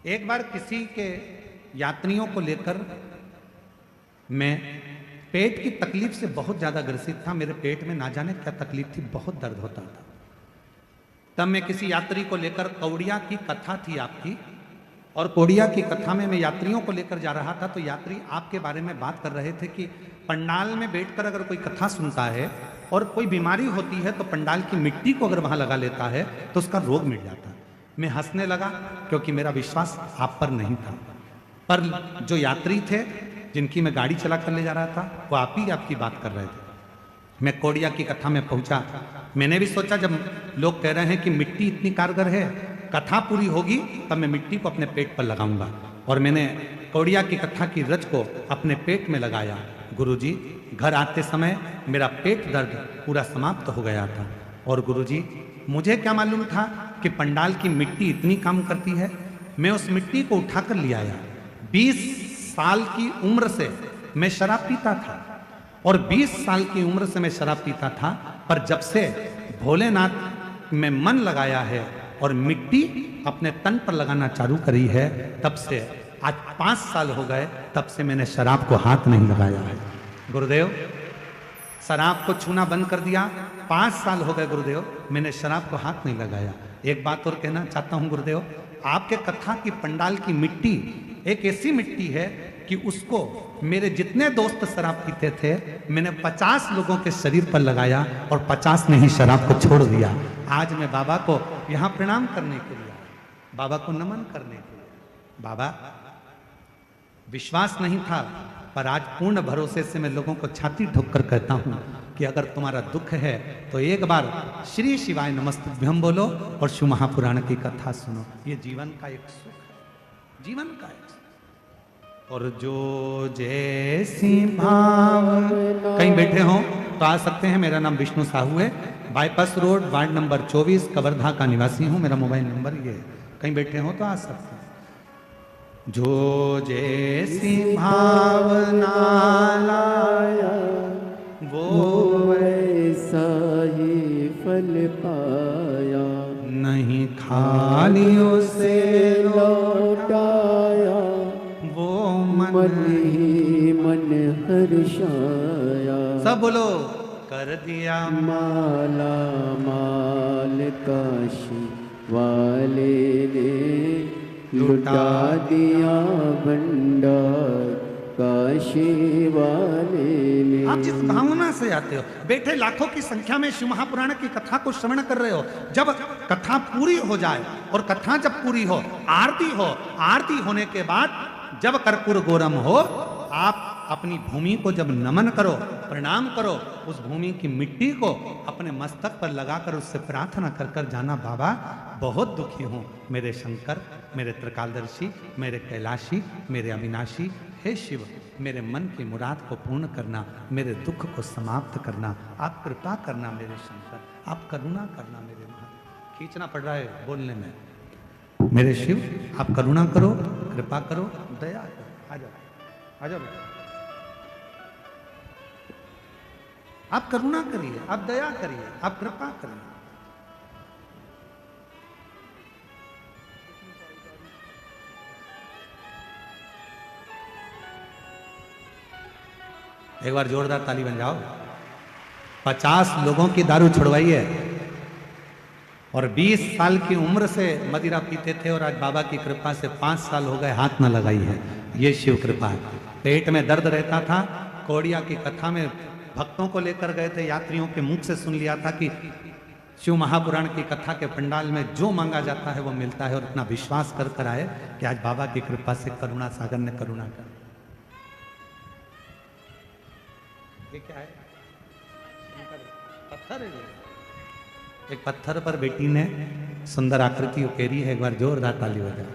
एक बार किसी के यात्रियों को लेकर मैं पेट की तकलीफ से बहुत ज़्यादा ग्रसित था। मेरे पेट में ना जाने क्या तकलीफ थी, बहुत दर्द होता था। तब मैं किसी यात्री को लेकर, कौड़िया की कथा थी आपकी, और कौड़िया की कथा में मैं यात्रियों को लेकर जा रहा था। तो यात्री आपके बारे में बात कर रहे थे कि पंडाल में बैठकर अगर कोई कथा सुनता है और कोई बीमारी होती है तो पंडाल की मिट्टी को अगर वहां लगा लेता है तो उसका रोग मिट जाता है। मैं हंसने लगा क्योंकि मेरा विश्वास आप पर नहीं था। पर जो यात्री थे जिनकी मैं गाड़ी चला कर ले जा रहा था वो आप ही आपकी बात कर रहे थे। मैं कौड़िया की कथा में पहुंचा। मैंने भी सोचा जब लोग कह रहे हैं कि मिट्टी इतनी कारगर है, कथा पूरी होगी तब मैं मिट्टी को अपने पेट पर लगाऊंगा। और मैंने कौड़िया की कथा की रच को अपने पेट में लगाया। गुरुजी, घर आते समय मेरा पेट दर्द पूरा समाप्त हो गया था। और गुरुजी, मुझे क्या मालूम था कि पंडाल की मिट्टी इतनी काम करती है। मैं उस मिट्टी को उठाकर ले आया। 20 साल की उम्र से मैं शराब पीता था और 20 साल की उम्र से मैं शराब पीता था, पर जब से भोलेनाथ में मन लगाया है और मिट्टी अपने तन पर लगाना चालू करी है, तब से आज 5 साल हो गए, तब से मैंने शराब को हाथ नहीं लगाया है। गुरुदेव, शराब को छूना बंद कर दिया। 5 साल हो गए गुरुदेव, मैंने शराब को हाथ नहीं लगाया। एक बात और कहना चाहता हूं गुरुदेव, आपके कथा की पंडाल की मिट्टी एक ऐसी मिट्टी है कि उसको मेरे जितने दोस्त शराब पीते थे, मैंने 50 लोगों के शरीर पर लगाया और 50 ने ही शराब को छोड़ दिया। आज मैं बाबा को यहाँ प्रणाम करने के लिए, बाबा को नमन करने के लिए। बाबा, विश्वास नहीं था, पर आज पूर्ण भरोसे से मैं लोगों को छाती ठोक कर कहता हूँ कि अगर तुम्हारा दुख है तो एक बार श्री शिवाय नमस्तुभ्यम बोलो और शिव महापुराण की कथा सुनो। ये जीवन का एक सुख है, जीवन का एक सुख। और जो जैसी भावना, कहीं बैठे हो तो आ सकते हैं। मेरा नाम विष्णु साहू है। Bypass road ward number 24 Kawardha का निवासी हूँ। मेरा मोबाइल नंबर ये है। कहीं बैठे हो तो आ सकते हैं। जो जैसी भावना लाया वो वैसा ही फल पाया। नहीं खालियों से लौटाया, वो मन ही मन हर्षाया। सब बोलो, कर दिया माला माल काशी वाले ने, लुटा दिया भंडार काशी वाले ने। आप जिस भावना से आते हो, बैठे लाखों की संख्या में शिव महापुराण की कथा को श्रवण कर रहे हो, जब कथा पूरी हो जाए और कथा जब पूरी हो, आरती होने के बाद जब कर्पूर गौरम हो, आप अपनी भूमि को जब नमन करो, प्रणाम करो, उस भूमि की मिट्टी को अपने मस्तक पर लगाकर उससे प्रार्थना कर कर जाना, बाबा बहुत दुखी हूँ, मेरे शंकर, मेरे त्रिकालदर्शी, मेरे कैलाशी, मेरे अविनाशी, हे शिव, मेरे मन की मुराद को पूर्ण करना, मेरे दुख को समाप्त करना, आप कृपा करना मेरे शंकर, आप करुणा करना मेरे महादेव। खींचना पड़ रहा है बोलने में। मेरे शिव, आप करुणा करो, कृपा करो, दया करो। आ जाओ, आ जाओ बेटा, आप करुणा करिए, आप दया करिए, आप कृपा करिए। एक बार जोरदार ताली बन जाओ। 50 लोगों की दारू छुड़वाई है और 20 साल की उम्र से मदिरा पीते थे और आज बाबा की कृपा से 5 साल हो गए हाथ न लगाई है। ये शिव कृपा है। पेट में दर्द रहता था, कौड़िया की कथा में भक्तों को लेकर गए थे, यात्रियों के मुख से सुन लिया था कि शिव महापुराण की कथा के पंडाल में जो मांगा जाता है वो मिलता है, और इतना विश्वास कर कर आए कि आज बाबा की कृपा से करुणा सागर ने करुणा कर। ये क्या है? पत्थर है। एक पत्थर पर बेटी ने सुंदर आकृति उकेरी है। एक बार जोरदार ताली हो जाए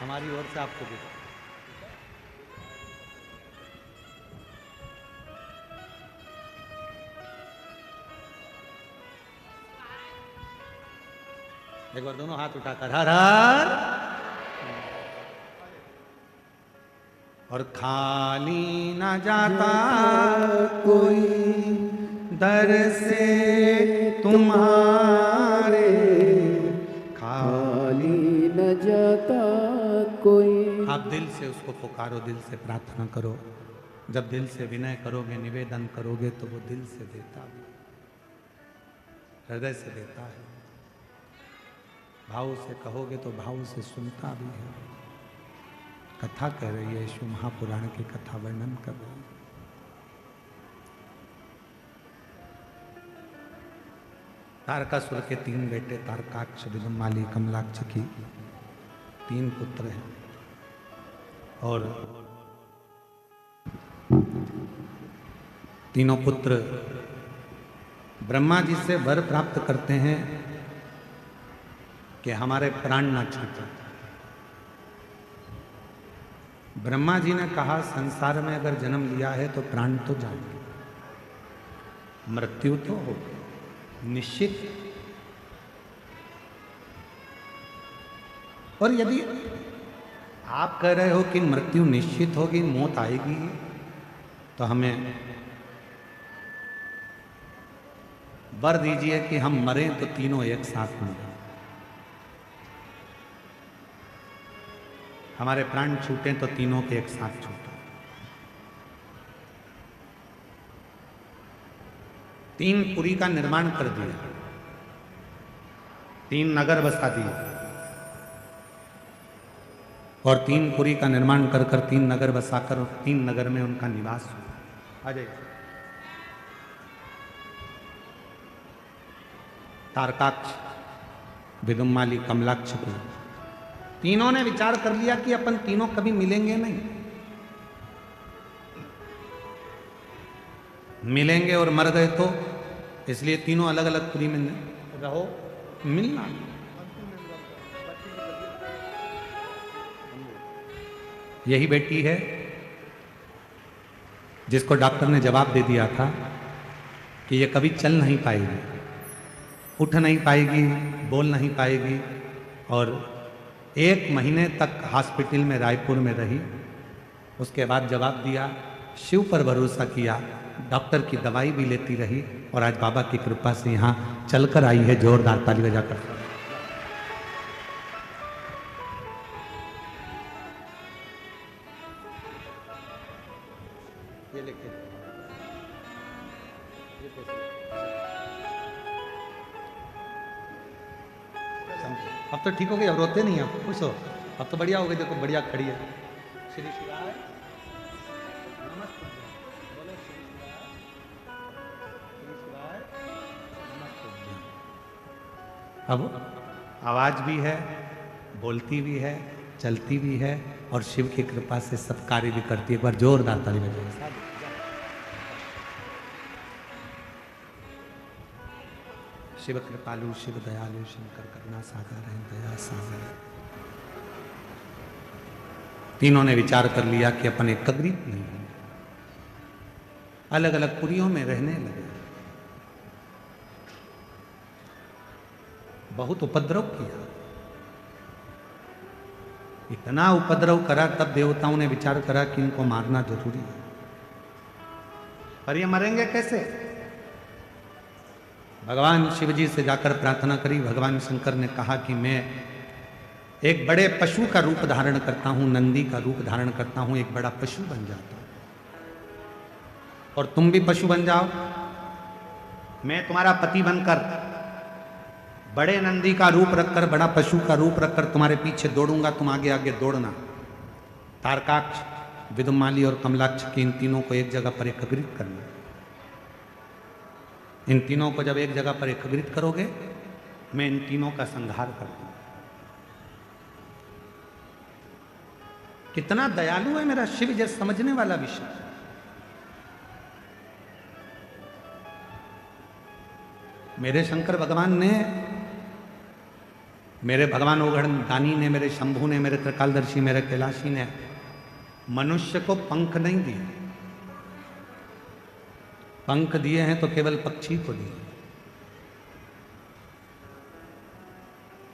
हमारी ओर से आपको भी। एक बार दोनों हाथ उठाकर हर हर। और खाली न जाता कोई दर से तुम्हारे, खाली न जाता कोई। आप दिल से उसको पुकारो, दिल से प्रार्थना करो। जब दिल से विनय करोगे, निवेदन करोगे, तो वो दिल से देता है, हृदय से देता है। भाव से कहोगे तो भाव से सुनता भी है। कथा कह रही है, शिव महापुराण की कथा वर्णन कर रही है। तारकासुर के 3 बेटे, तारकाक्ष, विदुमाली, कमलाक्ष की 3 पुत्र हैं। और तीनों पुत्र ब्रह्मा जी से वर प्राप्त करते हैं कि हमारे प्राण न छूटे। ब्रह्मा जी ने कहा, संसार में अगर जन्म लिया है तो प्राण तो जाएंगे, मृत्यु तो होगी निश्चित। और यदि आप कह रहे हो कि मृत्यु निश्चित होगी, मौत आएगी, तो हमें वर दीजिए कि हम मरें तो तीनों एक साथ मरें। हमारे प्राण छूटें तो तीनों के एक साथ छूटें। 3 पुरी का निर्माण कर दिया, 3 नगर बसा दिए, और 3 पुरी का निर्माण कर कर 3 नगर बसाकर 3 नगर में उनका निवास हुआ। आ जाइए। तारकाक्ष, विदुमाली, कमलाक्ष को तीनों ने विचार कर लिया कि अपन तीनों कभी मिलेंगे नहीं, मिलेंगे और मर गए तो, इसलिए तीनों अलग अलग पुरी में रहो, मिलना। यही बेटी है जिसको डॉक्टर ने जवाब दे दिया था कि ये कभी चल नहीं पाएगी, उठ नहीं पाएगी, बोल नहीं पाएगी। और 1 महीने तक हॉस्पिटल में रायपुर में रही। उसके बाद जवाब दिया, शिव पर भरोसा किया, डॉक्टर की दवाई भी लेती रही, और आज बाबा की कृपा से यहाँ चलकर आई है। जोरदार ताली बजाकर। अब तो ठीक हो गई, अब रोते नहीं, अब खुश हो, अब तो बढ़िया हो गई, देखो बढ़िया खड़ी है। श्री शिवाय नमस्ते, बोलो श्री शिवाय नमस्ते। अब आवाज भी है, बोलती भी है, चलती भी है, और शिव की कृपा से सब कार्य भी करती है। एक बार जोरदार ताली बजाइए। शिव कृपालु, शिव दयालु, शंकर करुणा सागर है, दया सागर। तीनों ने विचार कर लिया कि अपन एकत्रित नहीं हैं, अलग अलग पुरियों में रहने लगे। बहुत उपद्रव किया, इतना उपद्रव करा, तब देवताओं ने विचार करा कि इनको मारना जरूरी है। पर ये मरेंगे कैसे? भगवान शिव जी से जाकर प्रार्थना करी। भगवान शंकर ने कहा कि मैं एक बड़े पशु का रूप धारण करता हूं, नंदी का रूप धारण करता हूं, एक बड़ा पशु बन जाता हूं, और तुम भी पशु बन जाओ। मैं तुम्हारा पति बनकर बड़े नंदी का रूप रखकर, बड़ा पशु का रूप रखकर तुम्हारे पीछे दौड़ूंगा, तुम आगे आगे दौड़ना। तारकाक्ष, विदुमाली और कमलाक्ष की इन तीनों को एक जगह पर एकत्रित करना। इन तीनों को जब एक जगह पर एकत्रित करोगे, मैं इन तीनों का संहार कर दूंगा। कितना दयालु है मेरा शिव, जैसे समझने वाला विषय। मेरे शंकर भगवान ने, मेरे भगवान ओघड़ दानी ने, मेरे शंभू ने, मेरे त्रिकालदर्शी, मेरे कैलाशी ने मनुष्य को पंख नहीं दिए। पंख दिए हैं तो केवल पक्षी को दिए।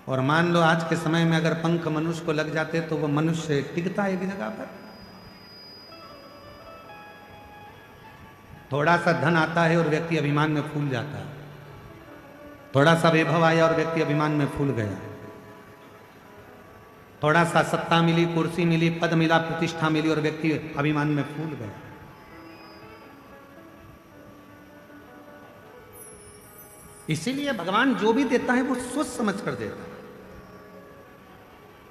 और मान लो आज के समय में अगर पंख मनुष्य को लग जाते तो वो मनुष्य टिकता है एक जगह पर। थोड़ा सा धन आता है और व्यक्ति अभिमान में फूल जाता है, थोड़ा सा वैभव आया और व्यक्ति अभिमान में फूल गया, थोड़ा सा सत्ता मिली, कुर्सी मिली, पद मिला, प्रतिष्ठा मिली और व्यक्ति अभिमान में फूल गया। इसीलिए भगवान जो भी देता है वो सोच समझ कर देता है,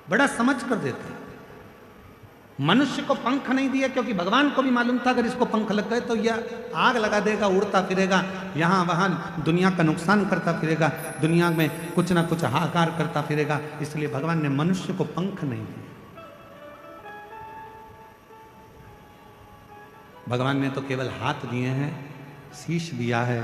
बड़ा समझ कर देता है। मनुष्य को पंख नहीं दिए क्योंकि भगवान को भी मालूम था अगर इसको पंख लग गए तो यह आग लगा देगा, उड़ता फिरेगा, यहां वहां दुनिया का नुकसान करता फिरेगा, दुनिया में कुछ ना कुछ हाहाकार करता फिरेगा। इसलिए भगवान ने मनुष्य को पंख नहीं दिए। भगवान ने तो केवल हाथ दिए हैं, शीश दिया है,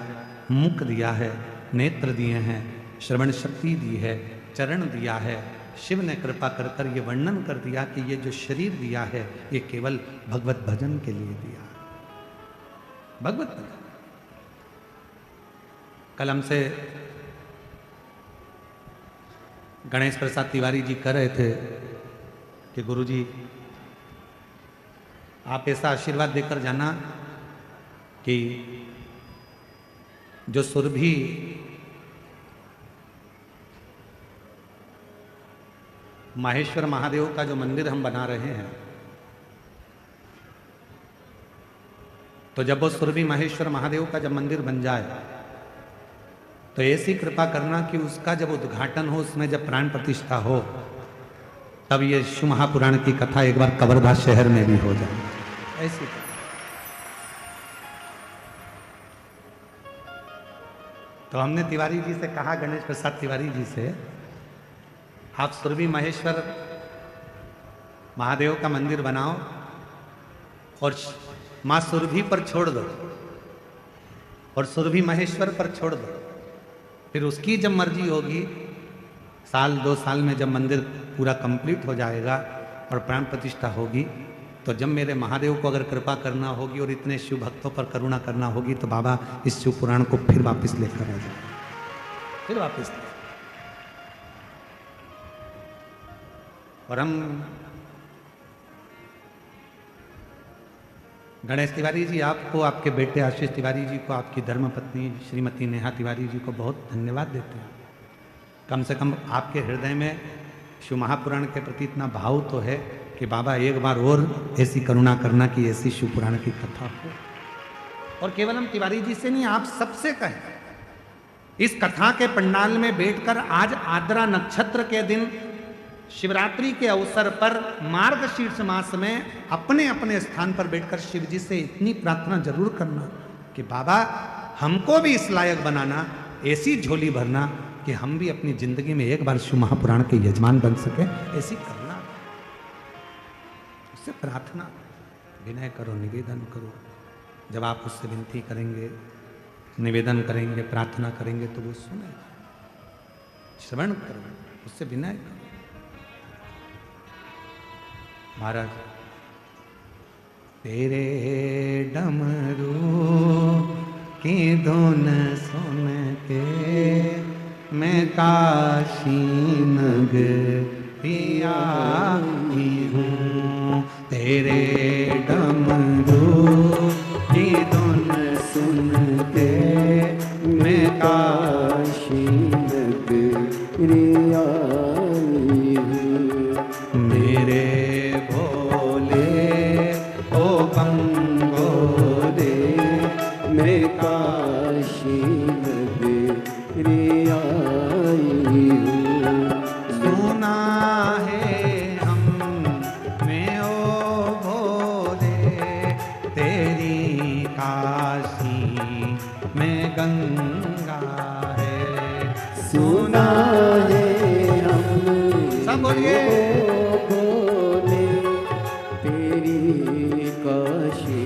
मुख दिया है, नेत्र दिए हैं, श्रवण शक्ति दी है, चरण दिया है। शिव ने कृपा कर कर ये वर्णन कर दिया कि ये जो शरीर दिया है ये केवल भगवत भजन के लिए दिया। भगवत भजन। कल हमसे गणेश प्रसाद तिवारी जी कह रहे थे कि गुरुजी आप ऐसा आशीर्वाद देकर जाना कि जो सुरभि माहेश्वर महादेव का जो मंदिर हम बना रहे हैं, तो जब वो सुरभि माहेश्वर महादेव का जब मंदिर बन जाए तो ऐसी कृपा करना कि उसका जब उद्घाटन हो, उसमें जब प्राण प्रतिष्ठा हो, तब ये शिव महापुराण की कथा एक बार कवर्धा शहर में भी हो जाए। ऐसी तो हमने तिवारी जी से कहा, गणेश प्रसाद तिवारी जी से, आप सुरभि महेश्वर महादेव का मंदिर बनाओ और माँ सुरभि पर छोड़ दो और सुरभि महेश्वर पर छोड़ दो। फिर उसकी जब मर्जी होगी, साल 2 साल में जब मंदिर पूरा कंप्लीट हो जाएगा और प्राण प्रतिष्ठा होगी, तो जब मेरे महादेव को अगर कृपा करना होगी और इतने शिव भक्तों पर करुणा करना होगी, तो बाबा इस शिव पुराण को फिर वापस लेकर आ जाए, फिर वापस। और हम गणेश तिवारी जी, आपको, आपके बेटे आशीष तिवारी जी को, आपकी धर्मपत्नी श्रीमती नेहा तिवारी जी को बहुत धन्यवाद देते हैं। कम से कम आपके हृदय में शिव महापुराण के प्रति इतना भाव तो है कि बाबा एक बार और ऐसी करुणा करना कि ऐसी शिव पुराण की कथा हो। और केवल हम तिवारी जी से नहीं, आप सबसे कहें इस कथा के पंडाल में बैठकर आज आद्रा नक्षत्र के दिन शिवरात्रि के अवसर पर मार्गशीर्ष मास में अपने अपने स्थान पर बैठकर शिव जी से इतनी प्रार्थना जरूर करना कि बाबा हमको भी इस लायक बनाना, ऐसी झोली भरना कि हम भी अपनी जिंदगी में एक बार शिव महापुराण के यजमान बन सके, ऐसी करना। उससे प्रार्थना, विनय करो, निवेदन करो। जब आप उससे विनती करेंगे, निवेदन करेंगे, प्रार्थना करेंगे तो वो सुने। श्रवण करो, उससे विनय करो। महाराज, तेरे डमरू की धुन सुन के मैं काशी नगरी आई हूँ। तेरे डमरू की धुन सुन के मैं काशी नगरी आई हूँ। मेरे भोले ओ गंगोरे मैं काशी नगरी आई हूँ। सुना है हमने ओ भोले तेरी काशी में गंगा है। सुना है हमने, सब बोलिए, भोले तेरी काशी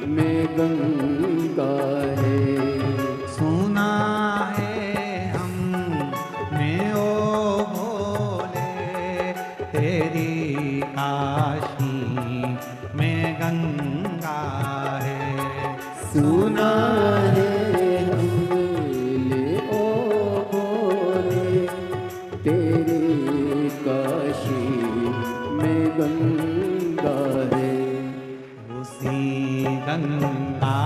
में गंगा है। सुना है हमने ओ भोले तेरी काशी में गंगा है। सुना है हमने ओ भोले तेरी काशी में गंगा है। उसी गंगा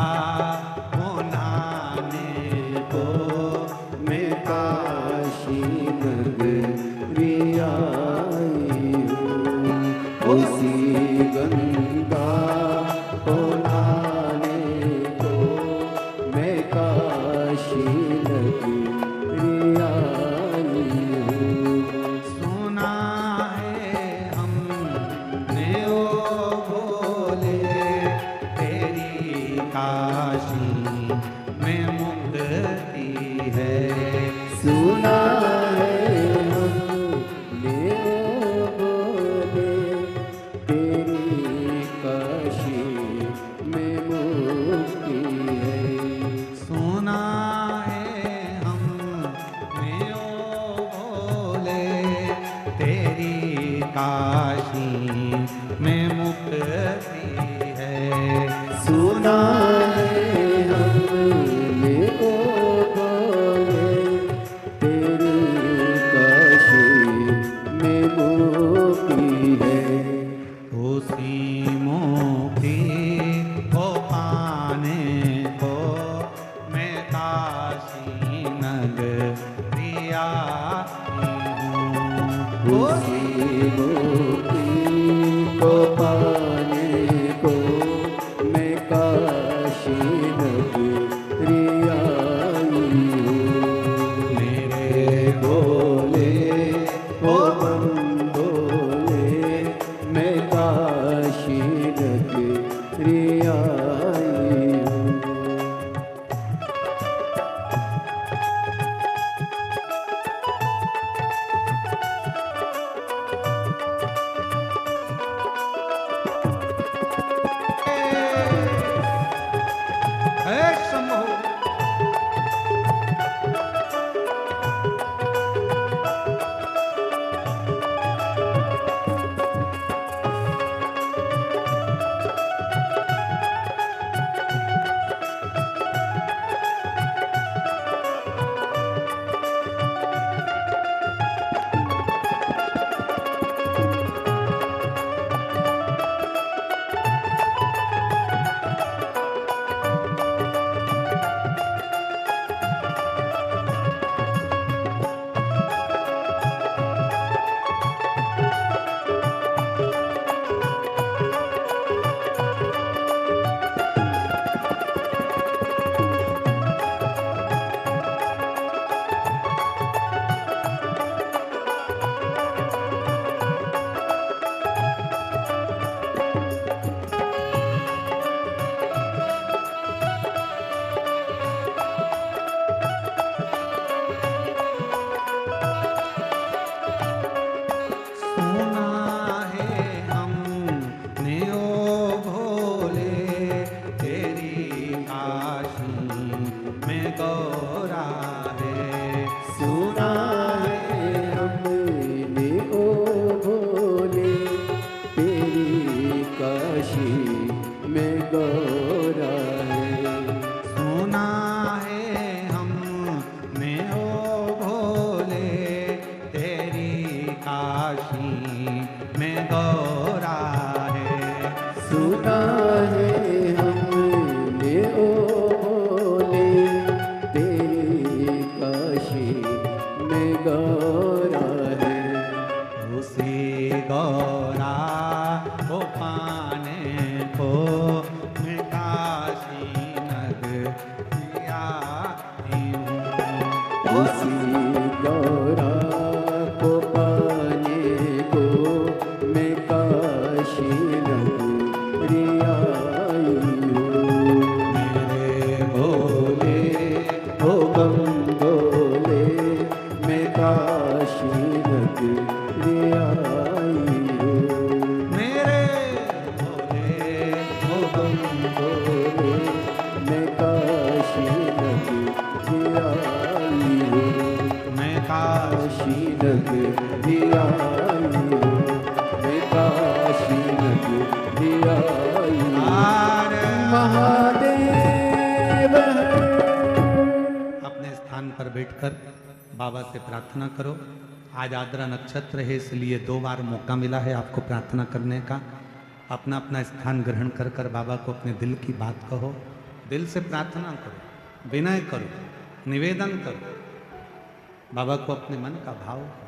को नहाने को मैं काशी नगरी आई हूँ। उसी गंगा को नहाने को मैं काशी नगरी आई हूँ। सुना है हमने ओ भोले तेरी काशी में मुक्ति है। सुना है हमने ओ भोले तेरी काशी में मुक्ति है। सुना है हमने ओ भोले तेरी काशी में मुक्ति है। सुना है हमने ओ भोले तेरी काशी में मुक्ति है। उसी मुक्ति को पाने को मैं काशी नगरी आई हूँ। उसी मुक्ति को पाने को मैं काशी नगरी आई हूँ। मेरे भोले ओ भोले मैं काशी नगरी आई हूँ। गौरा है। उसी गौरा को पाने को मैं काशी नगरी आई हूँ। उसी गौरा को पाने को मैं काशी नगरी आई हूँ। मेरे भोले ओ बम बोले मैं काशी नगरी आई हूँ। मेरे भोले ओ बम बोले मैं काशी नगरी आई हूँ। मैं काशी नगरी आई हूँ। मैं काशी नगरी आई हूँ। महादेव है। अपने स्थान पर बैठकर बाबा से प्रार्थना करो। आज आद्रा नक्षत्र है, इसलिए 2 बार मौका मिला है आपको प्रार्थना करने का। अपना अपना स्थान ग्रहण कर कर बाबा को अपने दिल की बात कहो, दिल से प्रार्थना करो, विनय करो, निवेदन करो, बाबा को अपने मन का भाव करो।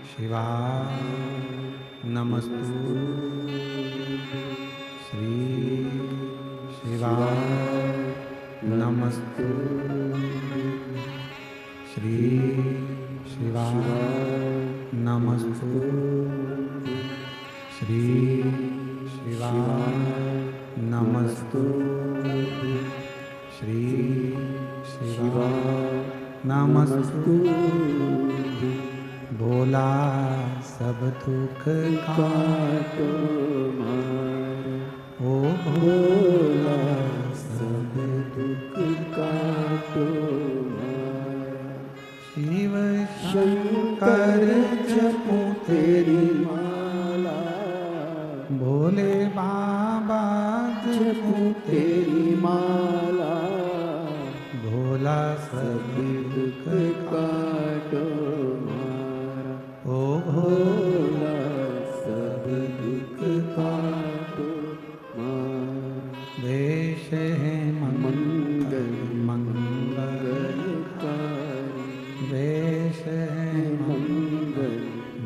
शिवा नमस्तु श्री शिवा नमस्तु श्री शिवा नमस्तु श्री शिवा नमस्तु श्री शिवा नमस्तु। भोला सब दुख काटो मार। ओ भोला सब दुख काटो मार। शिव शंकर जपो तेरी माला। भोले बाबा जपो तेरी माला। भोला सब दुख काटो मारा। ओ भोला सब दुख काटो मारा। देश है मंगल मंगलकारी, देश है मंगल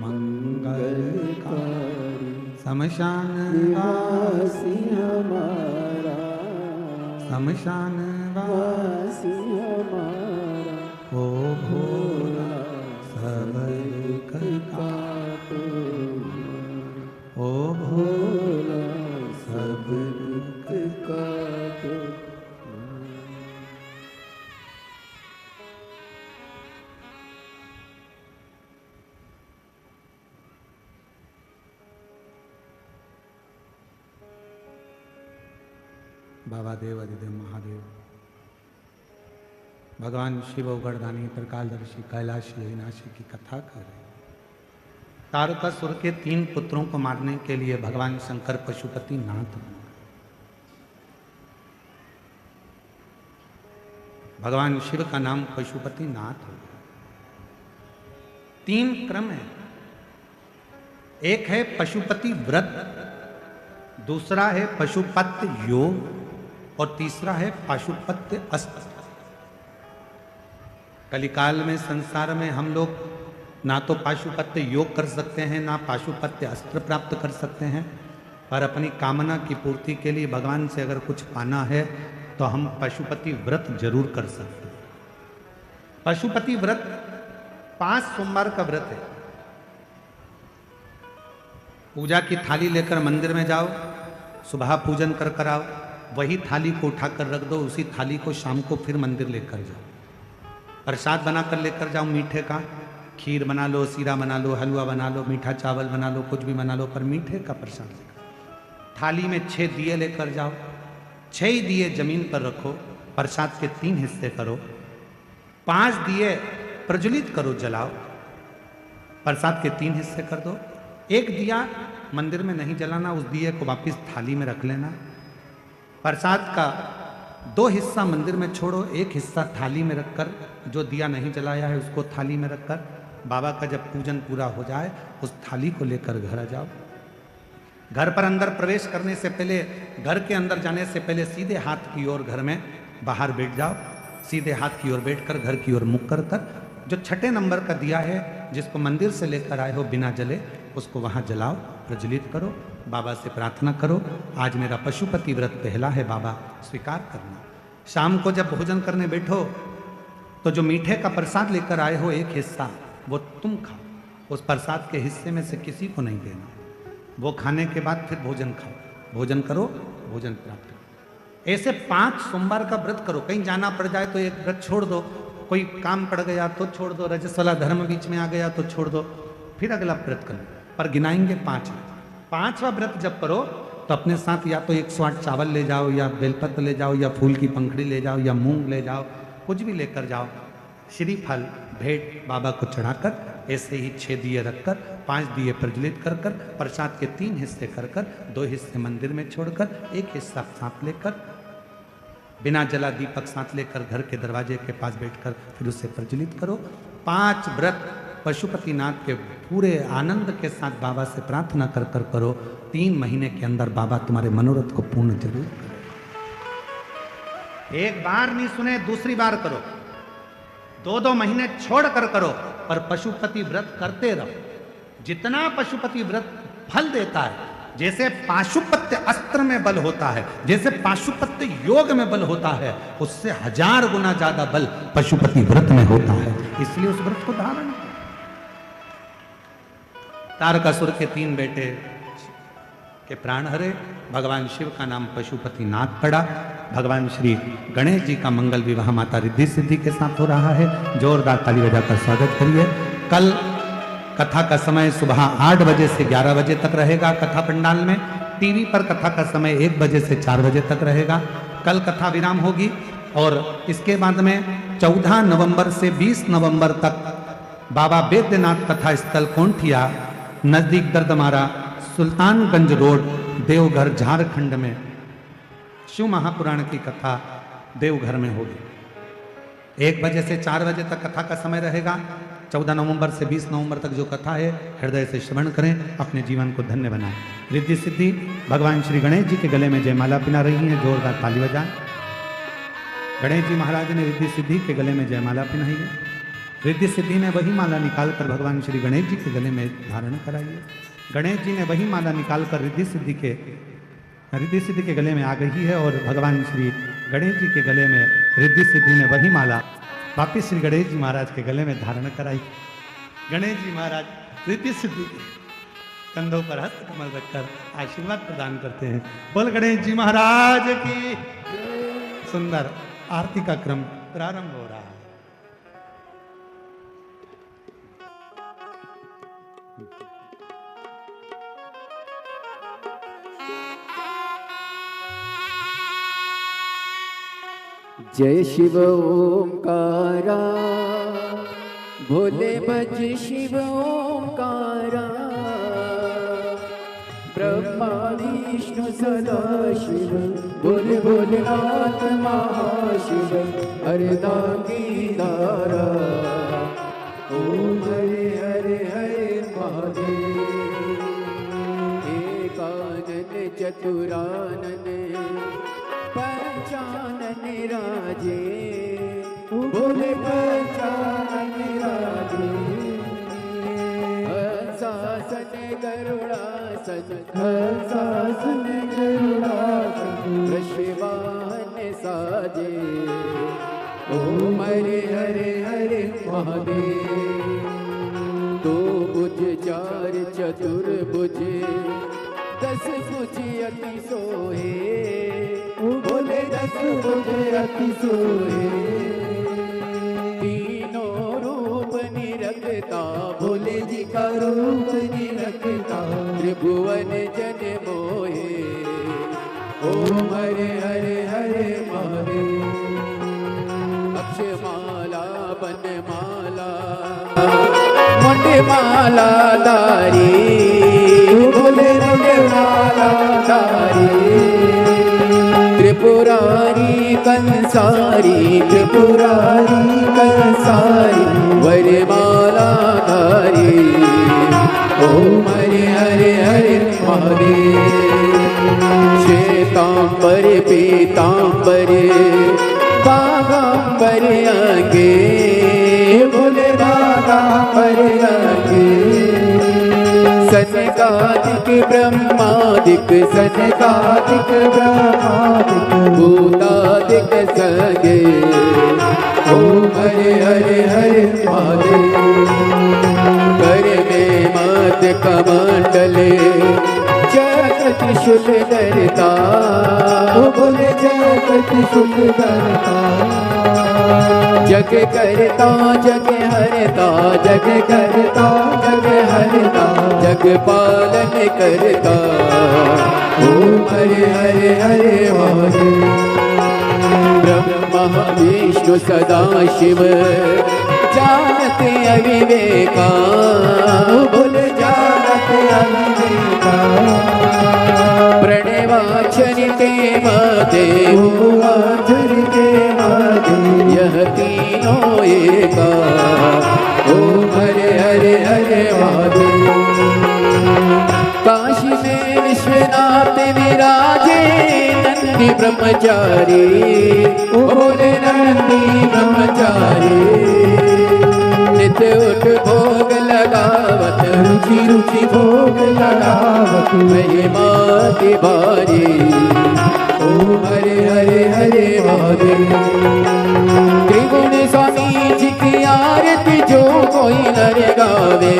मंगलकारी। शमशान वासी हमारा। शमशान वासी हमारा। ओ भोला सब दुख काटो मारा। ओ भोला सब दुख काटो मारा। बाबा देव अधिदेव महादेव भगवान शिव उगरदानी त्रिकालदर्शी कैलाशी अविनाशी की कथा कर रहे हैं। तारकासुर के 3 पुत्रों को मारने के लिए भगवान शंकर पशुपति नाथ बने। भगवान शिव का नाम पशुपति नाथ हो गया। 3 क्रम है। एक है पशुपति व्रत, दूसरा है पशुपति योग और तीसरा है पाशुपत्य अस्त्र। कलिकाल में संसार में हम लोग ना तो पाशुपत्य योग कर सकते हैं, ना पाशुपत्य अस्त्र प्राप्त कर सकते हैं, पर अपनी कामना की पूर्ति के लिए भगवान से अगर कुछ पाना है तो हम पशुपति व्रत जरूर कर सकते हैं। पशुपति व्रत 5 सोमवार का व्रत है। पूजा की थाली लेकर मंदिर में जाओ, सुबह पूजन कर कर आओ, वही थाली को उठाकर रख दो, उसी थाली को शाम को फिर मंदिर लेकर जाओ। प्रसाद बनाकर लेकर जाओ, मीठे का खीर बना लो, सीरा बना लो, हलवा बना लो, मीठा चावल बना लो, कुछ भी बना लो, पर मीठे का प्रसाद लेकर थाली में 6 दिए लेकर जाओ। 6 ही दिए जमीन पर रखो, प्रसाद के 3 हिस्से करो, 5 दिए प्रज्वलित करो, जलाओ, प्रसाद के 3 हिस्से कर दो। 1 दिया मंदिर में नहीं जलाना, उस दिए को वापस थाली में रख लेना। प्रसाद का 2 हिस्सा मंदिर में छोड़ो, 1 हिस्सा थाली में रखकर, जो दिया नहीं जलाया है उसको थाली में रखकर बाबा का जब पूजन पूरा हो जाए उस थाली को लेकर घर आ जाओ। घर पर अंदर प्रवेश करने से पहले, घर के अंदर जाने से पहले सीधे हाथ की ओर घर में बाहर बैठ जाओ। सीधे हाथ की ओर बैठकर घर की ओर मुख कर जो 6 नंबर का दिया है जिसको मंदिर से लेकर आए हो बिना जले, उसको वहां जलाओ, प्रज्वलित करो, बाबा से प्रार्थना करो, आज मेरा पशुपति व्रत पहला है बाबा, स्वीकार करना। शाम को जब भोजन करने बैठो तो जो मीठे का प्रसाद लेकर आए हो एक हिस्सा वो तुम खाओ, उस प्रसाद के हिस्से में से किसी को नहीं देना। वो खाने के बाद फिर भोजन खाओ, भोजन करो, भोजन प्राप्त करो। ऐसे 5 सोमवार का व्रत करो। कहीं जाना पड़ जाए तो एक व्रत छोड़ दो, कोई काम पड़ गया तो छोड़ दो, रजस्वला धर्म बीच में आ गया तो छोड़ दो, फिर अगला व्रत करो। पर गिनाएंगे 5। 5वां व्रत जब करो तो अपने साथ या तो 108 चावल ले जाओ, या बेलपत्र ले जाओ, या फूल की पंखड़ी ले जाओ, या मूंग ले जाओ, कुछ भी लेकर जाओ। श्रीफल भेंट बाबा को चढ़ाकर ऐसे ही 6 दिए रखकर 5 दिए प्रज्वलित कर कर प्रसाद के 3 हिस्से कर कर 2 हिस्से मंदिर में छोड़कर 1 हिस्सा साथ लेकर बिना जला दीपक साथ लेकर घर के दरवाजे के पास बैठकर फिर उसे प्रज्वलित करो। 5 व्रत पशुपतिनाथ के पूरे आनंद के साथ बाबा से प्रार्थना कर कर करो। 3 महीने के अंदर बाबा तुम्हारे मनोरथ को पूर्ण जरूर करें। एक बार नहीं सुने, दूसरी बार करो, 2-2 महीने छोड़ कर करो, पर पशुपति व्रत करते रहो। जितना पशुपति व्रत फल देता है, जैसे पाशुपत्य अस्त्र में बल होता है, जैसे पाशुपत्य योग में बल होता है, उससे 1000 गुना ज्यादा बल पशुपति व्रत में होता है। इसलिए उस व्रत को धारण करो। तारकासुर के 3 बेटे के प्राण हरे, भगवान शिव का नाम पशुपति नाथ पड़ा। भगवान श्री गणेश जी का मंगल विवाह माता रिद्धि सिद्धि के साथ हो रहा है। जोरदार ताली बजाकर स्वागत करिए। कल कथा का समय सुबह 8 बजे से 11 बजे तक रहेगा कथा पंडाल में। टीवी पर कथा का समय 1 बजे से 4 बजे तक रहेगा। कल कथा विराम होगी और इसके बाद में 14 नवंबर से 20 नवंबर तक बाबा वैद्यनाथ कथा स्थल कोंठिया नजदीक दर्दमारा सुल्तानगंज रोड देवघर झारखंड में शिव महापुराण की कथा देवघर में होगी। 1 बजे से 4 बजे तक कथा का समय रहेगा। 14 नवंबर से 20 नवंबर तक जो कथा है हृदय से श्रवण करें, अपने जीवन को धन्य बनाएं। रिद्धि सिद्धि भगवान श्री गणेश जी के गले में जयमाला पिना रही है, जोरदार ताली बजाएं। गणेश जी महाराज ने रिद्धि सिद्धि के गले में जयमाला पिनाई है। रिद्धि सिद्धि ने वही माला निकालकर भगवान श्री गणेश जी के गले में धारण कराई है। गणेश जी ने वही माला निकालकर रिद्धि सिद्धि के गले में आ गई है और भगवान श्री गणेश जी के गले में रिद्धि सिद्धि ने वही माला वापिस श्री गणेश जी महाराज के गले में धारण कराई। गणेश जी महाराज रिद्धि सिद्धि कंधों पर हस्त कमल रखकर आशीर्वाद प्रदान करते हैं। बोल गणेश जी महाराज की। सुंदर आरती का क्रम प्रारंभ हो रहा है। जय शिव ओंकारा, भोले भज शिव ओंकारा, ब्रह्मा विष्णु सदा शिव, बोले भोलेनाथ महाशिव, हरदा की धारा, ओम हरे हरे हरे महादेव। एकानन चतुरानन पंचानन राजे, बोले पंचानन राजे। हंसासन गरुड़ासन, हंसासन गरुड़ासन, वृषवाहन साजे, ओम हरे हरे हरे महादेव। दो भुज 4 चतुर्भुज, 10 भुज अति सोहे, बोले 10 भुज अति सोहे। तीनों रूप निरखता, भोले जी का रूप निरखता, त्रिभुवन जन मोहे, ओम हरे हरे हरे महादेव। अक्षमाला बनमाला, मुंडमाला दारी, बोले मुंडमाला दारी। त्रिपुरारी कंसारी, त्रिपुरारी कंसारी, वरमाला ओम हरे हरे हरे महादेव। श्वेतांबर पीतांबर बागांबर आगे, बोले बागांबर आगे। सनकादिक ब्रह्मादिक सनकादिक ब्रह्मादिक भूतादिक सगे। ओम हरे हरे हरे महादेव। कर में मत कमंडले जगत शुल करता, बोले जगत शुल करता। जग करता जग हरता, जग करता जग हरता, जग पालन करता। ओम हरे हरे हरे महादेव। ब्रह्मा विष्णु सदा शिव जानते अविवेका, बोले जानते अविवेका। प्रणवाचरिते महादेव, आचरिते महादेव, यह तीनों एका। ओम हरे हरे हरे महादेव। काशी में विश्वनाथ विराजे नंदी ब्रह्मचारी, बोले नंदी ब्रह्मचारी। नित्य उठ भोग लगावत, रुचि रुचि भोग लगावत, महिमा की बारी। ओम हरे हरे हरे महादेव। त्रिगुण स्वामी जी की आरती जो कोई नर गावे,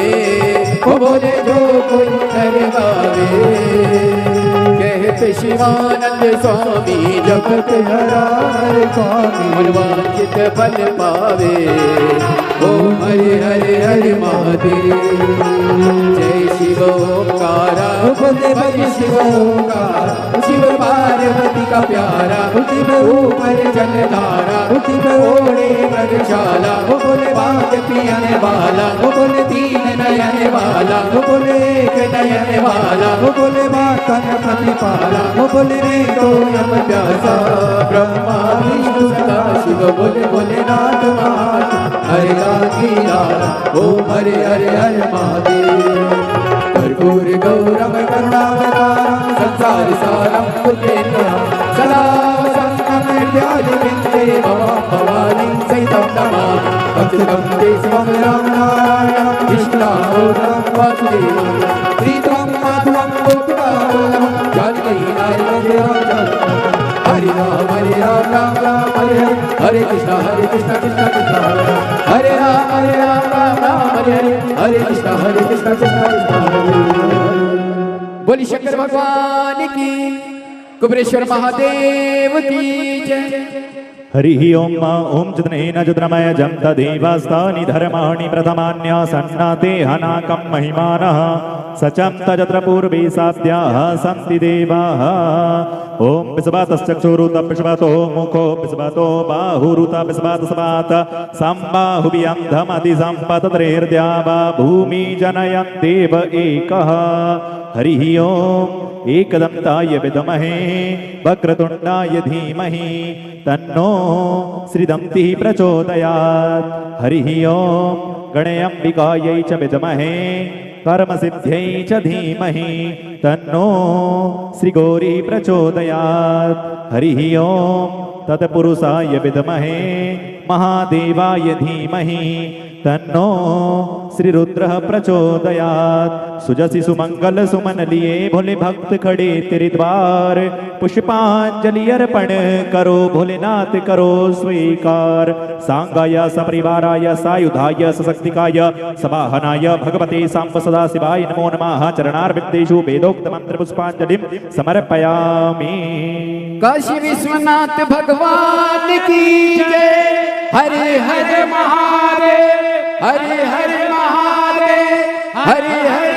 बोले जो कोई नर गावे। कहते शिवानंद स्वामी जगत हरा हर स्वामी, मनवांचित फल पावे। ओम हरे हरे हरे महादेव। जय शिव ओंकारा, भज शिव ओंकारा। शिव पार्वती का प्यारा, ऊपर जलधारा, ओढ़े व्रतशाला, बोले बाग पियाने वाला, बोले तीन नयन वाला, बोले एक नयन वाला, बोले बाकन प्रतिपाला, बोले रे तो यम प्यासा। ब्रह्मा विष्णु सदा शिव, बोले बोले नाथ महादेव। हरे लागी लाला, ओम हरे हरे हरे महादेव। कर्पूर गौरम करुणावतारम, संसार सारम भुजगेन्द्रम, सदा वसंतम हृदयाय विंदे भवं भवानी सहितं नमामि। भक्तिदं देशं राम नारायणं कृष्णावतारं वासुदेवं, प्रीतं माधवं गोपिकावल्लभं जानकी नायकं। हरे राम राम राम हरे हरे, हरे कृष्णा कृष्णा कृष्णा हरे राम राम राम हरे हरे, हरे कृष्णा कृष्णा कृष्णा हरे। बोली शंकर भगवान की, कुबेरेश्वर महादेव की जय। हरि ओम ओम चिदनेन चिद्रमय जं तदेवास्तानि धर्माणि प्रथमान्यासन्नाते हनाकं महिमानः सचं तजत्र पूर्वे साध्याः सन्ति देवाः। ओम पिसवातश्चक्षुरुत पिसवातो मुखो पिसवातो बाहुरुत पिसवातस्वात सम्बाहुव्यन्धमतिसम्पतत्रेर्द्यावा भूमि जनयन्तेव एकः। हरि ओम एकदन्ताय विद्महे वक्रतुण्डाय धीमहि तन्नो श्रीदन्तिः प्रचोदयात्। हरि ओम गणेऽम्बिकायै च विद्महे कर्मसिद्ध्यै च धीमहि तन्नो श्रीगौरी प्रचोदयात्। हरि ओम तत्पुरुषाय विद्महे महादेवाय धीमहि तन्नो श्रीरुद्रः प्रचोदयात्। सुजसि सुमंगल सुमन लिए भोले भक्त खड़े तेरे द्वार, पुष्पांजलि अर्पण करो भोलेनाथ करो स्वीकार। सांगाय सपरिवाराय सायुधाय सशक्तिकाय सवाहनाय भगवते सांब सदा शिवाय नमो नमः। चरणारविन्देषु वेदोक्त मंत्र पुष्पांजलिं समर्पयामि। काशी विश्वनाथ भगवान की जय। हरे हरे महादेव, हरे हरे महादेव, हरे हरे